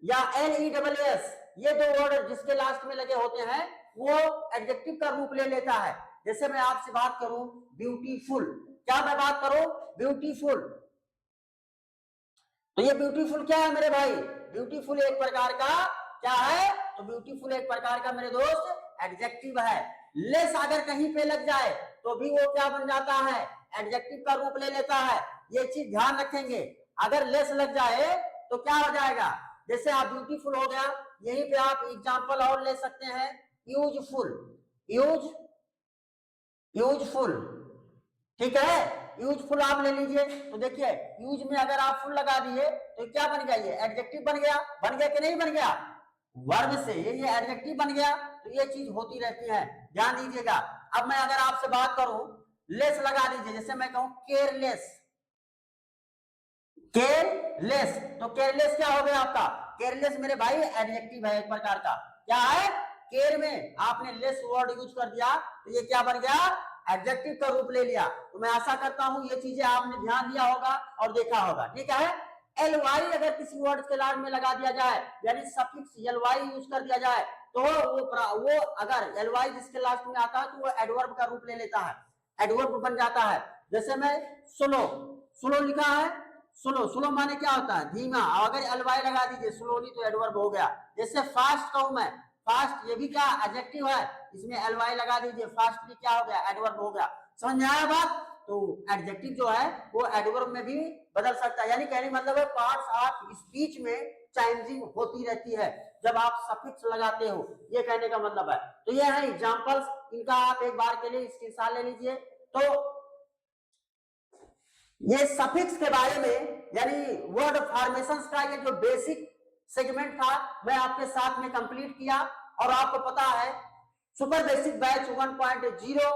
या एल ई डबल एस, ये दो वर्ड जिसके लास्ट में लगे होते हैं वो एडजेक्टिव का रूप ले लेता है। जैसे मैं आपसे बात करूं ब्यूटीफुल, क्या मैं बात करूं? ब्यूटीफुल। तो ये ब्यूटीफुल क्या है मेरे भाई? ब्यूटीफुल एक प्रकार का क्या है? तो ब्यूटीफुल एक प्रकार का मेरे दोस्त एडजेक्टिव है। लेस अगर कहीं पे लग जाए तो भी वो क्या बन जाता है? एडजेक्टिव का रूप ले लेता है। ये चीज ध्यान रखेंगे। अगर लेस लग जाए तो क्या हो जाएगा? जैसे आप ब्यूटीफुल हो गया, यहीं पे आप एग्जांपल और ले सकते हैं, यूजफुल। यूज यूजफुल, ठीक है। यूजफुल आप ले लीजिए, तो देखिए यूज में अगर आप फुल लगा दिए तो क्या बन गया, ये एडजेक्टिव बन गया, बन गया कि नहीं बन गया, वर्ब से ये एडजेक्टिव बन गया। तो ये चीज होती रहती है, ध्यान दीजिएगा। अब मैं अगर आपसे बात करूं, लेस लगा दीजिए, जैसे मैं कहूं केयरलेस, केयरलेस, तो केयरलेस क्या हो गया आपका, केयरलेस मेरे भाई एडजेक्टिव है एक प्रकार का, क्या है, केयर में आपने लेस वर्ड यूज कर दिया तो ये क्या बन गया, एडजेक्टिव का रूप ले लिया। तो मैं आशा करता हूं ये चीजें आपने ध्यान दिया होगा और देखा होगा, ठीक है। एल वाई अगर किसी वर्ड के लास्ट में लगा दिया जाए, यानी सफिक्स एल वाई यूज कर दिया जाए, तो वो अगर एल वाई जिसके लास्ट में आता है तो वो एडवर्ब का रूप ले लेता है, एडवर्ब बन जाता है। जैसे मैं स्लो, स्लो लिखा है, स्लो, स्लो माने क्या होता है, धीमा, अगर एल वाई लगा दीजिए स्लोली तो एडवर्ब हो गया। जैसे फास्ट कहूं मैं, फास्ट ये भी क्या एडजेक्टिव है, इसमें एल वाई लगा दीजिए, फास्ट भी क्या हो गया, एडवर्ब हो गया। समझ में आया बात। तो एडजेक्टिव जो है वो एडवर्ब में भी बदल सकता है, यानी कहने मतलब है पार्ट्स ऑफ स्पीच में चेंजिंग होती रहती है जब आप सफिक्स लगाते हो, ये कहने का मतलब है। तो ये है एग्जांपल्स, इनका आप एक बार के लिए स्क्रीनशॉट ले लीजिए। तो ये सफिक्स के बारे में, यानी वर्ड फॉर्मेशंस का ये जो बेसिक सेगमेंट था मैं आपके साथ में कंप्लीट किया। और आपको पता है सुपर बेसिक बैच 1.0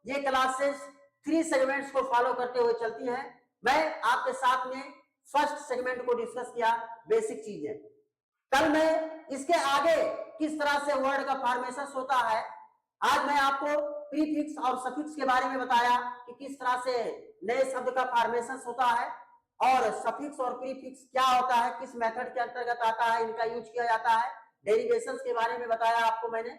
ये क्लासेस 3 सेगमेंट्स को फॉलो करते हुए चलती हैं। मैं आपके साथ में फर्स्ट सेगमेंट को डिस्कस किया, बेसिक चीजें। कल मैं इसके आगे किस तरह से वर्ड का फॉर्मेशन होता है, आज मैं आपको प्रीफिक्स और सफिक्स के बारे में बताया कि किस तरह से नए शब्द का फॉर्मेशन होता है, और सफिक्स और प्रीफिक्स क्या होता है, किस मेथड के अंतर्गत आता है, इनका यूज किया जाता है। डेरिवेशंस के बारे में बताया आपको मैंने,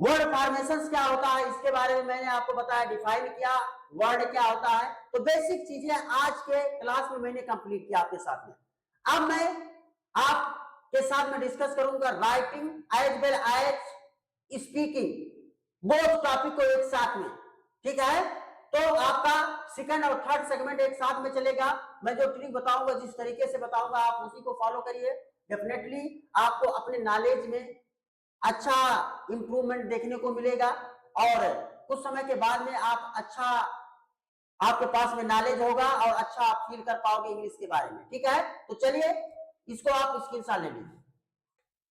वर्ड फॉर्मेशंस क्या होता है इसके बारे में मैंने आपको बताया, डिफाइन किया वर्ड क्या होता है। तो बेसिक चीजें आज के क्लास में मैंने कंप्लीट किया आपके साथ में। अब मैं आपके साथ में डिस्कस करूंगा writing as well as speaking, both topic को एक साथ में, ठीक है। तो आपका सेकंड और थर्ड सेगमेंट एक साथ में चलेगा। मैं जो ट्रिक बताऊंगा, जिस तरीके से बताऊंगा आप उसी को फॉलो करिए, डेफिनेटली आपको अपने नॉलेज में अच्छा इंप्रूवमेंट देखने को मिलेगा, और कुछ समय के बाद में आप अच्छा, आपके पास में नॉलेज होगा और अच्छा आप फील कर पाओगे इंग्लिश के बारे में, ठीक है। तो चलिए इसको आप स्क्रीनशॉट ले लीजिए।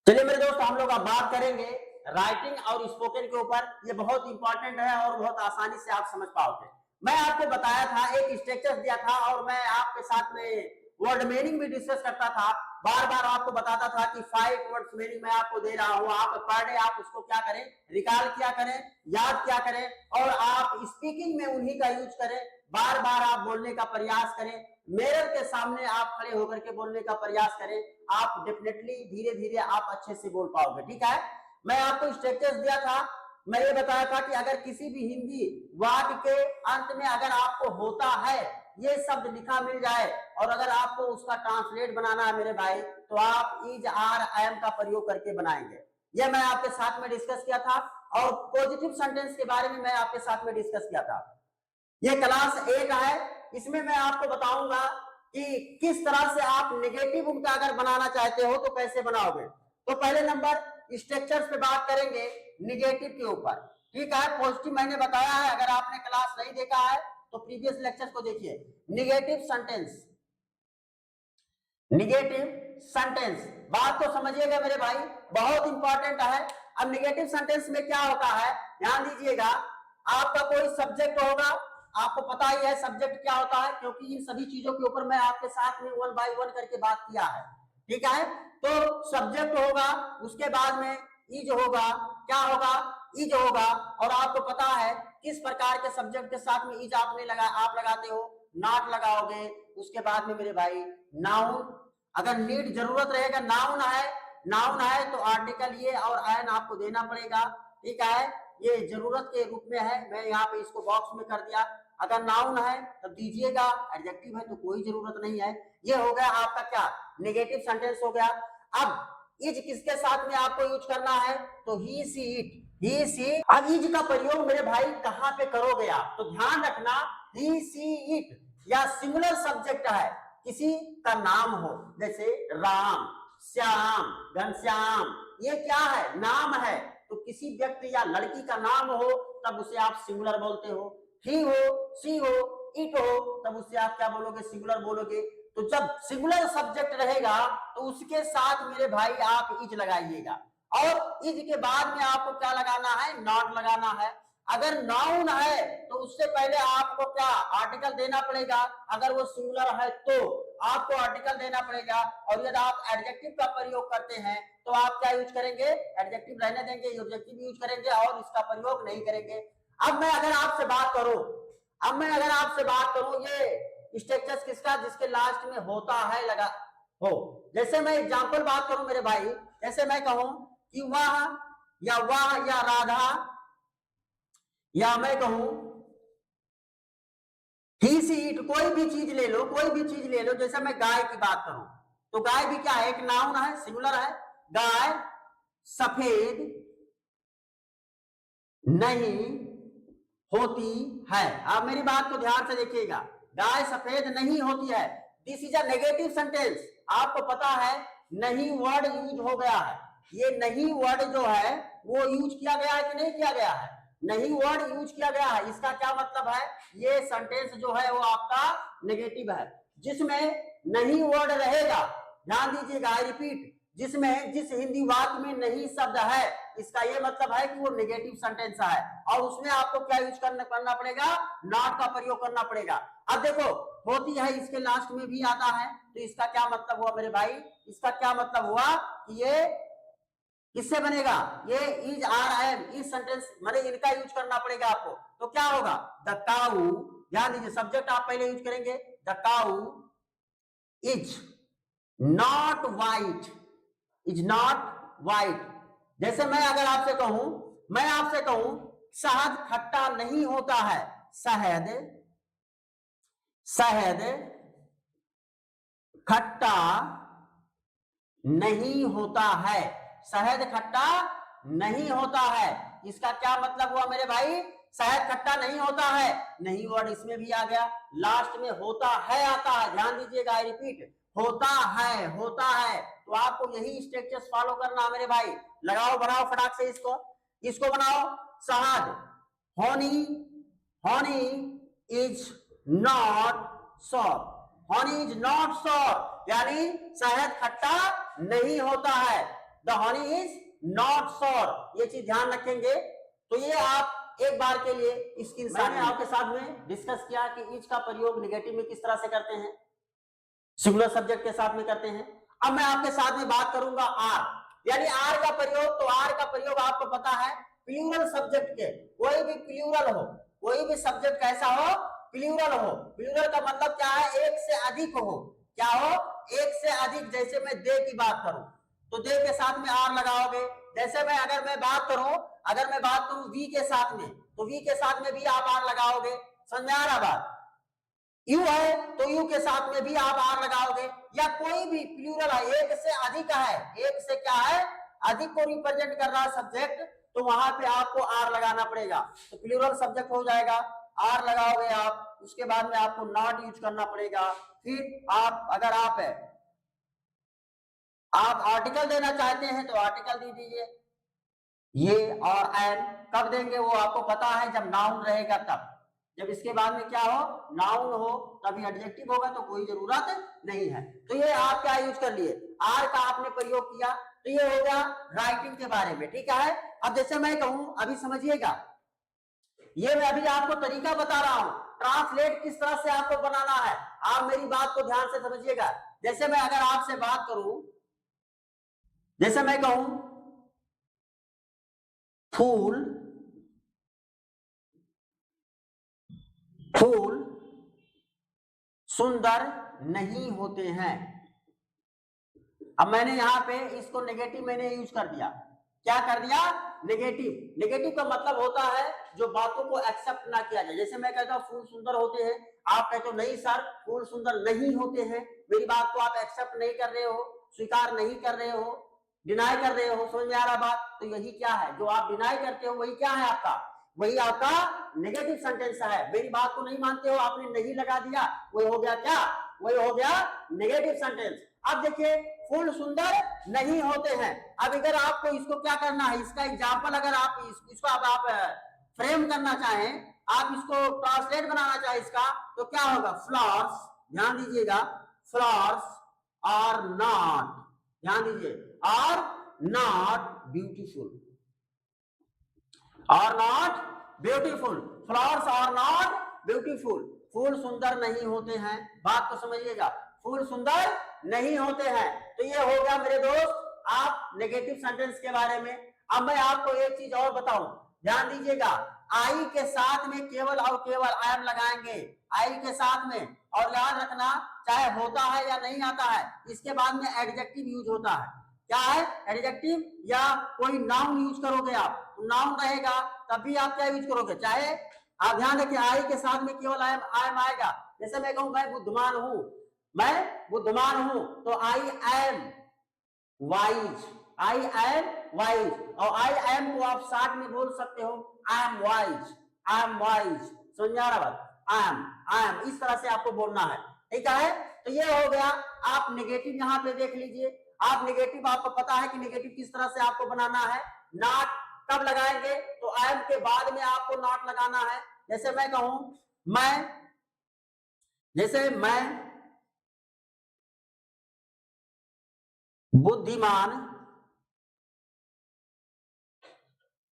चलिए मेरे दोस्त, हम लोग अब बात करेंगे राइटिंग और स्पोकन के ऊपर। ये बहुत इंपॉर्टेंट है और बहुत आसानी से आप समझ पाओगे। मैं आपको बताया था, एक स्ट्रक्चर दिया था, और मैं आपके साथ में वर्ड मीनिंग भी डिस्कस करता था, बार बार आपको बताता था कि 5 वर्ड्स मीनिंग मैं आपको दे रहा हूं, आप पर डे आप उसको क्या करें, रिकॉल किया करें, याद किया करें, और आप स्पीकिंग में उन्हीं का यूज करें। बार बार आप बोलने का प्रयास करें, मिरर के सामने आप खड़े होकर के बोलने का प्रयास करें, आप डेफिनेटली धीरे धीरे आप अच्छे से बोल पाओगे, ठीक है। मैं आपको स्ट्रक्चर्स दिया था, मैं ये बताया था कि अगर किसी भी हिंदी वाक्य के अंत में अगर आपको होता है ये शब्द लिखा मिल जाए, और अगर आपको उसका ट्रांसलेट बनाना है मेरे भाई, तो आप इज आर एम का प्रयोग करके बनाएंगे। ये मैं आपके साथ में डिस्कस किया था। और पॉजिटिव सेंटेंस के बारे में मैं आपके साथ में डिस्कस किया था। ये क्लास 8 है, इसमें मैं आपको बताऊंगा कि किस तरह से आप नेगेटिव उनका अगर बनाना चाहते हो तो कैसे बनाओगे। तो पहले नंबर स्ट्रक्चर्स पे बात करेंगे नेगेटिव के ऊपर, ठीक है। पॉजिटिव मैंने बताया है, अगर आपने क्लास नहीं देखा है तो प्रीवियस लेक्चर्स को देखिए। नेगेटिव सेंटेंस, नेगेटिव सेंटेंस, बात को समझिएगा मेरे भाई, बहुत इंपॉर्टेंट है। अब नेगेटिव सेंटेंस में क्या होता है, ध्यान दीजिएगा। आपका कोई सब्जेक्ट होगा, आपको पता ही है सब्जेक्ट क्या होता है, क्योंकि इन सभी चीजों के ऊपर मैं आपके साथ में 1 बाय 1 करके बात किया है, ठीक है। तो सब्जेक्ट होगा, उसके बाद में इज होगा, क्या होगा, इज होगा, और आपको पता है किस प्रकार के सब्जेक्ट के साथ में इज आपने आप लगाते हो, नॉट लगाओगे। उसके बाद में मेरे भाई नाउन, अगर नीड जरूरत रहेगा, नाउन है तो आर्टिकल ये और एन आपको देना पड़ेगा, ठीक है। ये जरूरत के रूप में है, मैं यहाँ पे इसको बॉक्स में कर दिया। अगर नाउन है तब दीजिएगा, एडजेक्टिव है तो कोई जरूरत नहीं है। ये हो गया आपका क्या, नेगेटिव सेंटेंस हो गया। अब इज किसके साथ में आपको यूज करना है, तो ही सी इट, ही सी। अब इज का प्रयोग मेरे भाई कहाँ पे करोगे आप, तो ध्यान रखना, ही सी इट या सिंगुलर सब्जेक्ट है, किसी का नाम हो, जैसे राम, श्याम, घनश्याम, ये क्या है, नाम है। तो किसी व्यक्ति या लड़की का नाम हो तब उसे आप सिंगुलर बोलते हो, ही हो, सी हो, इट हो, तब उसे आप क्या बोलोगे, सिंगुलर बोलोगे। तो जब सिंगुलर सब्जेक्ट रहेगा तो उसके साथ मेरे भाई आप इज लगाइएगा, और इज के बाद में आपको क्या लगाना है, नॉट लगाना है। अगर नाउन है तो उससे पहले आपको क्या आर्टिकल देना पड़ेगा, अगर वो सिंगुलर है तो आपको आर्टिकल देना पड़ेगा। और यदि आप एडजेक्टिव का प्रयोग करते हैं तो आप क्या यूज करेंगे, एडजेक्टिव रहने देंगे, एडजेक्टिव यूज करेंगे और इसका प्रयोग नहीं करेंगे। अब मैं अगर आपसे बात करूं, ये स्ट्रक्चर किसका, जिसके लास्ट में होता है लगा हो। जैसे मैं एग्जांपल बात करूं मेरे भाई, जैसे मैं कहूं कि वह या राधा, या मैं कहूं ही सी इट, कोई भी चीज ले लो, जैसे मैं गाय की बात करूं तो गाय भी क्या है, एक नाउन है, सिंगुलर है। गाय सफेद नहीं होती है। आप मेरी बात को ध्यान से देखिएगा, गाय सफेद नहीं होती है, this is a negative sentence. आपको पता है नहीं वर्ड यूज हो गया है, ये नहीं वर्ड जो है वो यूज किया गया है कि नहीं किया गया है, नहीं वर्ड यूज किया गया है। इसका क्या मतलब है, ये सेंटेंस जो है वो आपका नेगेटिव है। जिसमें नहीं वर्ड रहेगा, ध्यान दीजिएगा, आई रिपीट, जिस हिंदी वाक्य में नहीं शब्द है, इसका ये मतलब है कि वो नेगेटिव सेंटेंस है, और उसमें आपको क्या यूज करना पड़ेगा, नॉट का प्रयोग करना पड़ेगा। अब देखो होती है इसके लास्ट में भी आता है, तो इसका क्या मतलब हुआ मेरे भाई, इसका क्या मतलब हुआ कि ये किससे बनेगा, ये इज आर एम, इस सेंटेंस माने इनका यूज करना पड़ेगा आपको। तो क्या होगा, द काऊ, ध्यान दीजिए सब्जेक्ट आप पहले यूज करेंगे, the cow is not white, is not white. जैसे मैं अगर आपसे कहूं शहद खट्टा नहीं होता है, शहद खट्टा नहीं होता है, शहद खट्टा नहीं होता है। इसका क्या मतलब हुआ मेरे भाई, शहद खट्टा नहीं होता है, नहीं वर्ड इसमें भी आ गया, लास्ट में होता है आता है, ध्यान दीजिएगा, आई रिपीट, होता है। तो आपको यही स्ट्रक्चर्स फॉलो करना है मेरे भाई। लगाओ बनाओ फटाक से इसको बनाओ, शहद, honey is not sour, honey is not sour, यानी शहद खट्टा नहीं होता है, the honey is not sour. ये चीज ध्यान रखेंगे। तो ये आप एक बार के लिए इसकी मैंने आपके साथ में डिस्कस किया कि इज का प्रयोग नेगेटिव में किस तरह से करते हैं, सिंगुलर सब्जेक्ट के साथ में करते हैं। अब मैं आपके साथ में बात करूंगा आर, यानी आर का प्रयोग। तो आर का प्रयोग आपको पता है प्लूरल सब्जेक्ट के, कोई भी प्लूरल हो, कोई भी सब्जेक्ट कैसा हो, प्लूरल हो। प्लूरल का मतलब क्या है, एक से अधिक हो, क्या हो, एक से अधिक। जैसे मैं दे की बात करूं तो दे के साथ में आर लगाओगे। जैसे मैं अगर मैं बात करूं वी के साथ में, तो वी के साथ में भी आप आर लगाओगे, समझा रहा बात। यू है तो यू के साथ में भी आप आर लगाओगे, या कोई भी प्लूरल है, एक से अधिक है, एक से क्या है, अधिक को रिप्रेजेंट कर रहा है सब्जेक्ट, तो वहां पे आपको आर लगाना पड़ेगा। तो प्लूरल सब्जेक्ट हो जाएगा, आर लगाओगे आप, उसके बाद में आपको नॉट यूज करना पड़ेगा। फिर आप आर्टिकल देना चाहते हैं तो आर्टिकल दे दीजिए, ये और एन कब देंगे वो आपको पता है, जब नाउन रहेगा तब। जब इसके बाद में क्या हो, नाउन हो, तभी एडजेक्टिव होगा, तो कोई जरूरत नहीं है। तो ये आप क्या यूज कर लिए, आर का आपने प्रयोग किया। तो ये हो गया राइटिंग के बारे में, ठीक है। अब जैसे मैं कहूं, अभी समझिएगा, ये मैं अभी आपको तरीका बता रहा हूं, ट्रांसलेट किस तरह से आपको बनाना है, आप मेरी बात को ध्यान से समझिएगा। जैसे मैं अगर आपसे बात करूं, जैसे मैं कहूं फूल सुंदर नहीं होते हैं। अब मैंने यहां पे इसको नेगेटिव मैंने यूज कर दिया, क्या कर दिया, नेगेटिव। नेगेटिव का मतलब होता है जो बातों को एक्सेप्ट ना किया जाए। जैसे मैं कहता हूं फूल सुंदर होते हैं, आप कहते हो नहीं सर फूल सुंदर नहीं होते हैं, मेरी बात को आप एक्सेप्ट नहीं कर रहे हो, स्वीकार नहीं कर रहे हो, डिनाई कर रहे हो, समझ में आ रहा बात। तो यही क्या है, जो आप डिनाई करते हो वही क्या है आपका, वही आपका नेगेटिव सेंटेंस है। मेरी बात को नहीं मानते हो, आपने नहीं लगा दिया, वही हो गया क्या, वही हो गया नेगेटिव सेंटेंस। अब देखिए फूल सुंदर नहीं होते हैं। अब अगर आपको इसको क्या करना है, इसका एग्जाम्पल अगर आप इसको आप फ्रेम करना चाहें, आप इसको ट्रांसलेट बनाना चाहे इसका, तो क्या होगा? फ्लावर्स, ध्यान दीजिएगा, फ्लावर्स आर नॉट, ध्यान दीजिए, are not beautiful, are not beautiful, flowers are not beautiful, फूल सुंदर नहीं होते हैं, बात तो समझिएगा, फूल सुंदर नहीं होते हैं। तो ये हो गया मेरे दोस्त आप नेगेटिव सेंटेंस के बारे में। अब मैं आपको एक चीज और बताऊं, ध्यान दीजिएगा, आई के साथ में केवल और केवल आई एम लगाएंगे, आई के साथ में, और याद रखना चाहे होता है या नहीं आता है, इसके बाद में एडजेक्टिव यूज होता है। क्या है? एडजेक्टिव, या कोई नाउन यूज करोगे आप, नाउन रहेगा तब भी आप क्या यूज करोगे, चाहे आप ध्यान रखिए आई के साथ में केवल आई एम आएगा। जैसे मैं कहूं मैं बुद्धिमान हूं, मैं बुद्धिमान हूं, तो I am wise, I am wise, और आई एम को आप साथ में बोल सकते हो I am wise, I am wise, समझ में आ रहा बात? आई एम, इस तरह से आपको बोलना है, ठीक है? तो ये हो गया। आप नेगेटिव यहाँ पे देख लीजिए, आप नेगेटिव, आपको पता है कि नेगेटिव किस तरह से आपको बनाना है, नॉट कब लगाएंगे, तो आई एम के बाद में आपको नॉट लगाना है। जैसे मैं कहूं मैं, जैसे मैं बुद्धिमान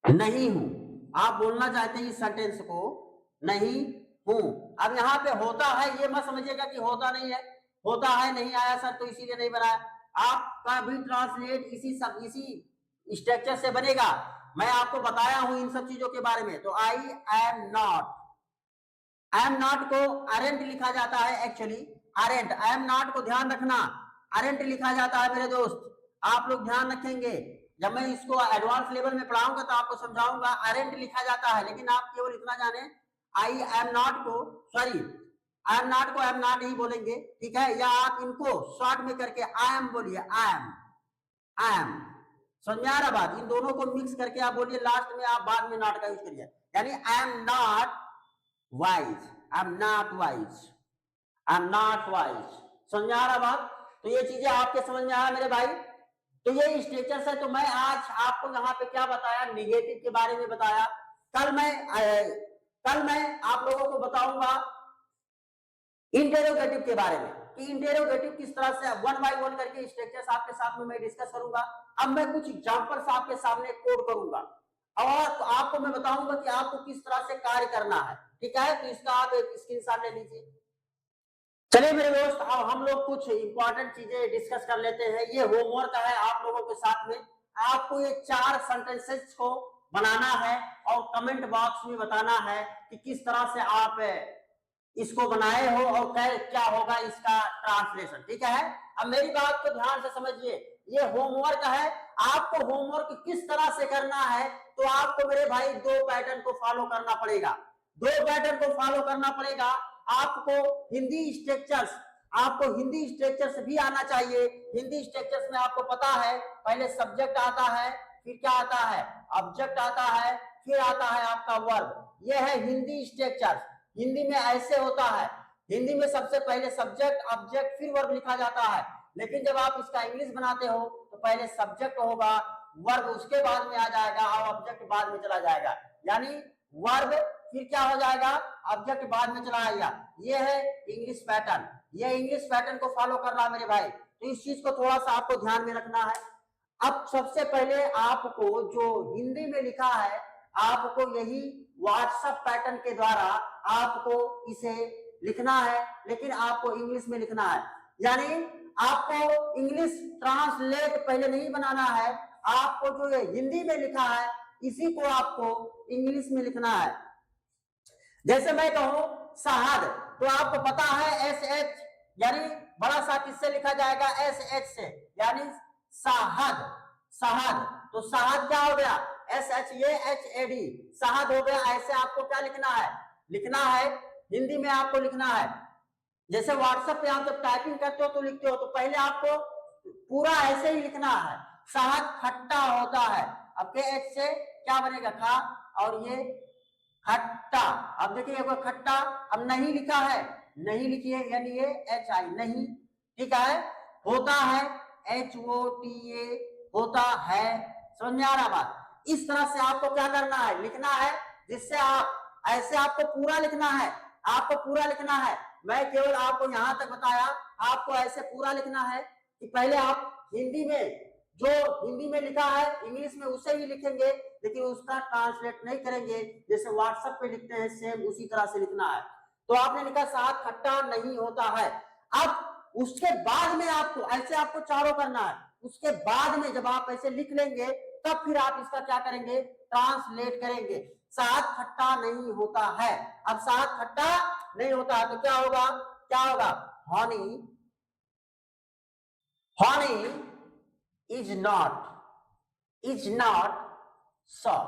नहीं हूं, आप बोलना चाहते हैं इस सेंटेंस को, नहीं हूं। अब यहाँ पे होता है, ये मत समझिएगा कि होता नहीं है, होता है नहीं आया सर तो इसीलिए नहीं बनाया, आपका भी ट्रांसलेट इसी स्ट्रक्चर से बनेगा। मैं आपको बताया हूं इन सब चीजों के बारे में। तो I am not, I am not को अरेंट लिखा जाता है, actually aren't, I am not को ध्यान रखना अरेंट लिखा जाता है मेरे दोस्त, आप लोग ध्यान रखेंगे, जब मैं इसको एडवांस लेवल में पढ़ाऊंगा तो आपको समझाऊंगा, अरेंट लिखा जाता है, लेकिन आप केवल इतना जाने आई एम नॉट को, सॉरी आई एम नॉट को आई एम नॉट ही बोलेंगे, ठीक है? या आप इनको शॉर्ट में करके आई एम बोलिए, आई एम, आई एम, समझ में आ रहा बात? इन दोनों को मिक्स करके आप बोलिए, लास्ट में आप बाद में नॉट का यूज करिए, यानी I am not wise, I am not wise, I am not wise, समझ में आ रहा बात? तो ये चीजें आपके समझ में आया मेरे भाई? तो ये स्ट्रक्चर है। तो मैं आज आपको यहाँ पे क्या बताया, निगेटिव के बारे में बताया। कल मैं आप लोगों को बताऊंगा इंटेरोगेटिव के बारे में, कि इंटेरोगेटिव किस तरह से वन बाय वन करके स्ट्रक्चर्स आपके साथ में मैं डिस्कस करूंगा। अब मैं कुछ एग्जांपल्स आपके सामने कोड करूंगा और आपको मैं बताऊंगा कि आपको किस तरह से कार्य करना है, ठीक है? तो इसका आप एक स्क्रीनशॉट ले लीजिए। चलिए मेरे दोस्त, अब हम लोग कुछ इंपॉर्टेंट चीजें डिस्कस कर लेते हैं। ये होमवर्क है आप लोगों के साथ में, आपको ये 4 सेंटेंसेस को बनाना है और कमेंट बॉक्स में बताना है कि किस तरह से आप इसको बनाए हो और क्या होगा इसका ट्रांसलेशन, ठीक है? अब मेरी बात को ध्यान से समझिए, ये होमवर्क है, आपको होमवर्क किस तरह से करना है, तो आपको मेरे भाई 2 पैटर्न को फॉलो करना पड़ेगा, 2 पैटर्न को फॉलो करना पड़ेगा। आपको हिंदी स्ट्रक्चर्स भी आना चाहिए। हिंदी स्ट्रक्चर्स में आपको पता है पहले सब्जेक्ट आता है, फिर क्या आता है, ऑब्जेक्ट आता है, फिर आता है आपका वर्ब। यह है हिंदी स्ट्रक्चर। हिंदी में ऐसे होता है, हिंदी में सबसे पहले सब्जेक्ट, ऑब्जेक्ट, फिर वर्ब लिखा जाता है, लेकिन जब आप इसका इंग्लिश बनाते हो तो पहले सब्जेक्ट होगा, वर्ब उसके बाद में आ जाएगा और ऑब्जेक्ट बाद में चला जाएगा, यानी वर्ब फिर क्या हो जाएगा, ऑब्जेक्ट बाद में चला आएगा। ये है इंग्लिश पैटर्न, ये इंग्लिश पैटर्न को फॉलो कर रहा है मेरे भाई, तो इस चीज को थोड़ा सा आपको ध्यान में रखना है। अब सबसे पहले आपको जो हिंदी में लिखा है, आपको यही व्हाट्सएप पैटर्न के द्वारा आपको इसे लिखना है, लेकिन आपको इंग्लिश में लिखना है, यानी आपको इंग्लिश ट्रांसलेट पहले नहीं बनाना है, आपको जो ये हिंदी में लिखा है इसी को आपको इंग्लिश में लिखना है। जैसे मैं कहूं शहद, तो आपको पता है SH, यानी बड़ा सा किससे लिखा जाएगा, SH से, यानी शहद, शहद। तो शहद क्या हो गया, SHAD, शहद हो गया। ऐसे आपको क्या लिखना है, हिंदी में आपको लिखना है। जैसे व्हाट्सएप पे आप जब टाइपिंग करते हो तो लिखते हो, तो पहले आपको पूरा ऐसे ही लिखना है, शहद खट्टा होता है। अब के H से क्या बनेगा, खा, और ये खट्टा। अब देखिए खट्टा अब नहीं लिखा है, नहीं लिखिए, यानी ये HI नहीं, ठीक है? होता है HOTA, होता है, समझ में आ रहा बात? इस तरह से आपको क्या करना है, लिखना है, जिससे आप ऐसे आपको पूरा लिखना है, आपको पूरा लिखना है। मैं केवल आपको यहां तक बताया, आपको ऐसे पूरा लिखना है कि पहले आप हिंदी में जो हिंदी में लिखा है इंग्लिश में उसे ही लिखेंगे, लेकिन उसका ट्रांसलेट नहीं करेंगे। जैसे व्हाट्सएप पे लिखते हैं सेम उसी तरह से लिखना है। तो आपने लिखा साथ खट्टा नहीं होता है। अब उसके बाद में आपको ऐसे आपको चारों करना है। उसके बाद में जब आप ऐसे लिख लेंगे तब फिर आप इसका क्या करेंगे, ट्रांसलेट करेंगे। साथ खट्टा नहीं होता है। अब साथ खट्टा नहीं होता है तो क्या होगा, क्या होगा, honey, honey is not sour.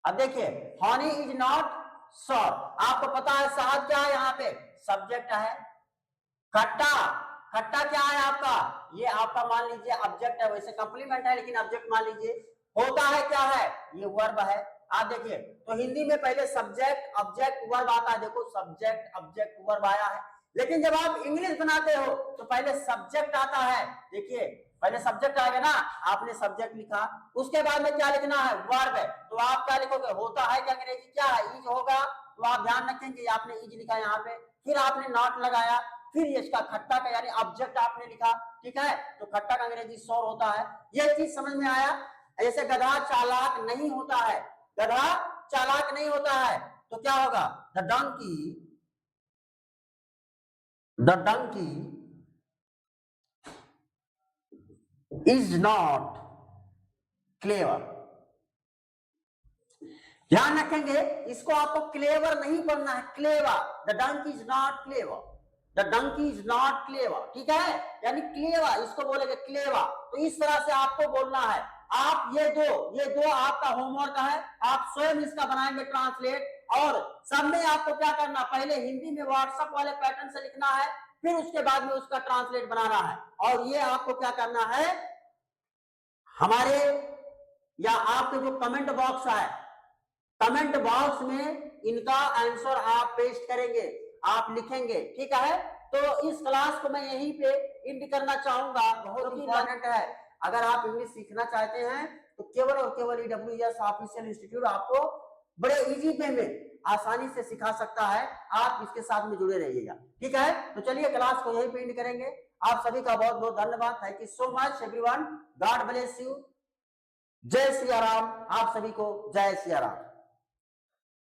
अब देखिए हनी इज नॉट सॉर, आपको पता है शहद क्या है, यहाँ पे सब्जेक्ट है। खट्टा, खट्टा क्या है आपका, ये आपका मान लीजिए ऑब्जेक्ट है, वैसे कंप्लीमेंट है लेकिन ऑब्जेक्ट मान लीजिए। होता है क्या है, ये वर्ब है। आप देखिए तो हिंदी में पहले सब्जेक्ट ऑब्जेक्ट वर्ब आता है, देखो सब्जेक्ट ऑब्जेक्ट वर्ब आया है। लेकिन जब आप इंग्लिश बनाते हो तो पहले सब्जेक्ट आता है। देखिए पहले सब्जेक्ट आएगा ना, आपने सब्जेक्ट लिखा, उसके बाद में क्या लिखना है, वर्ब है। तो आप क्या लिखोगे, होता है क्या, अंग्रेजी क्या है, इज होगा। तो आप ध्यान रखेंगे आपने इज लिखा यहाँ पे, फिर आपने नॉट लगाया, फिर इसका खट्टा का यानी ऑब्जेक्ट आपने लिखा, ठीक है। तो खट्टा का अंग्रेजी सौर होता है। यह चीज समझ में आया। ऐसे गधा चालाक नहीं होता है, गधा चालाक नहीं होता है तो क्या होगा, the donkey is not clever. ध्यान रखेंगे इसको, आपको क्लेवर नहीं पढ़ना है, clever. The donkey is not clever, the donkey is not clever, ठीक है, यानी क्लेवर इसको बोलेंगे क्लेवर। तो इस तरह से आपको बोलना है। आप ये दो आपका होमवर्क है, आप स्वयं इसका बनाएंगे ट्रांसलेट। और सब में आपको क्या करना, पहले हिंदी में व्हाट्सएप वाले पैटर्न से लिखना है, फिर उसके बाद में उसका ट्रांसलेट बनाना है। और ये आपको क्या करना है, हमारे या आपके जो कमेंट बॉक्स है, कमेंट बॉक्स में इनका आंसर आप पेस्ट करेंगे, आप लिखेंगे, ठीक है। तो इस क्लास को मैं यहीं पे एंड करना चाहूंगा, बहुत इंपॉर्टेंट है। अगर आप इंग्लिश सीखना चाहते हैं तो केवल और केवल EWS ऑफिशियल इंस्टीट्यूट आपको बड़े इजी वे में आसानी से सिखा सकता है। आप इसके साथ में जुड़े रहिएगा, ठीक है। तो चलिए क्लास को यहीं पे एंड करेंगे। आप सभी का बहुत बहुत धन्यवाद। Thank you so much everyone, God bless you. जय सिया राम, आप सभी को जय सिया राम।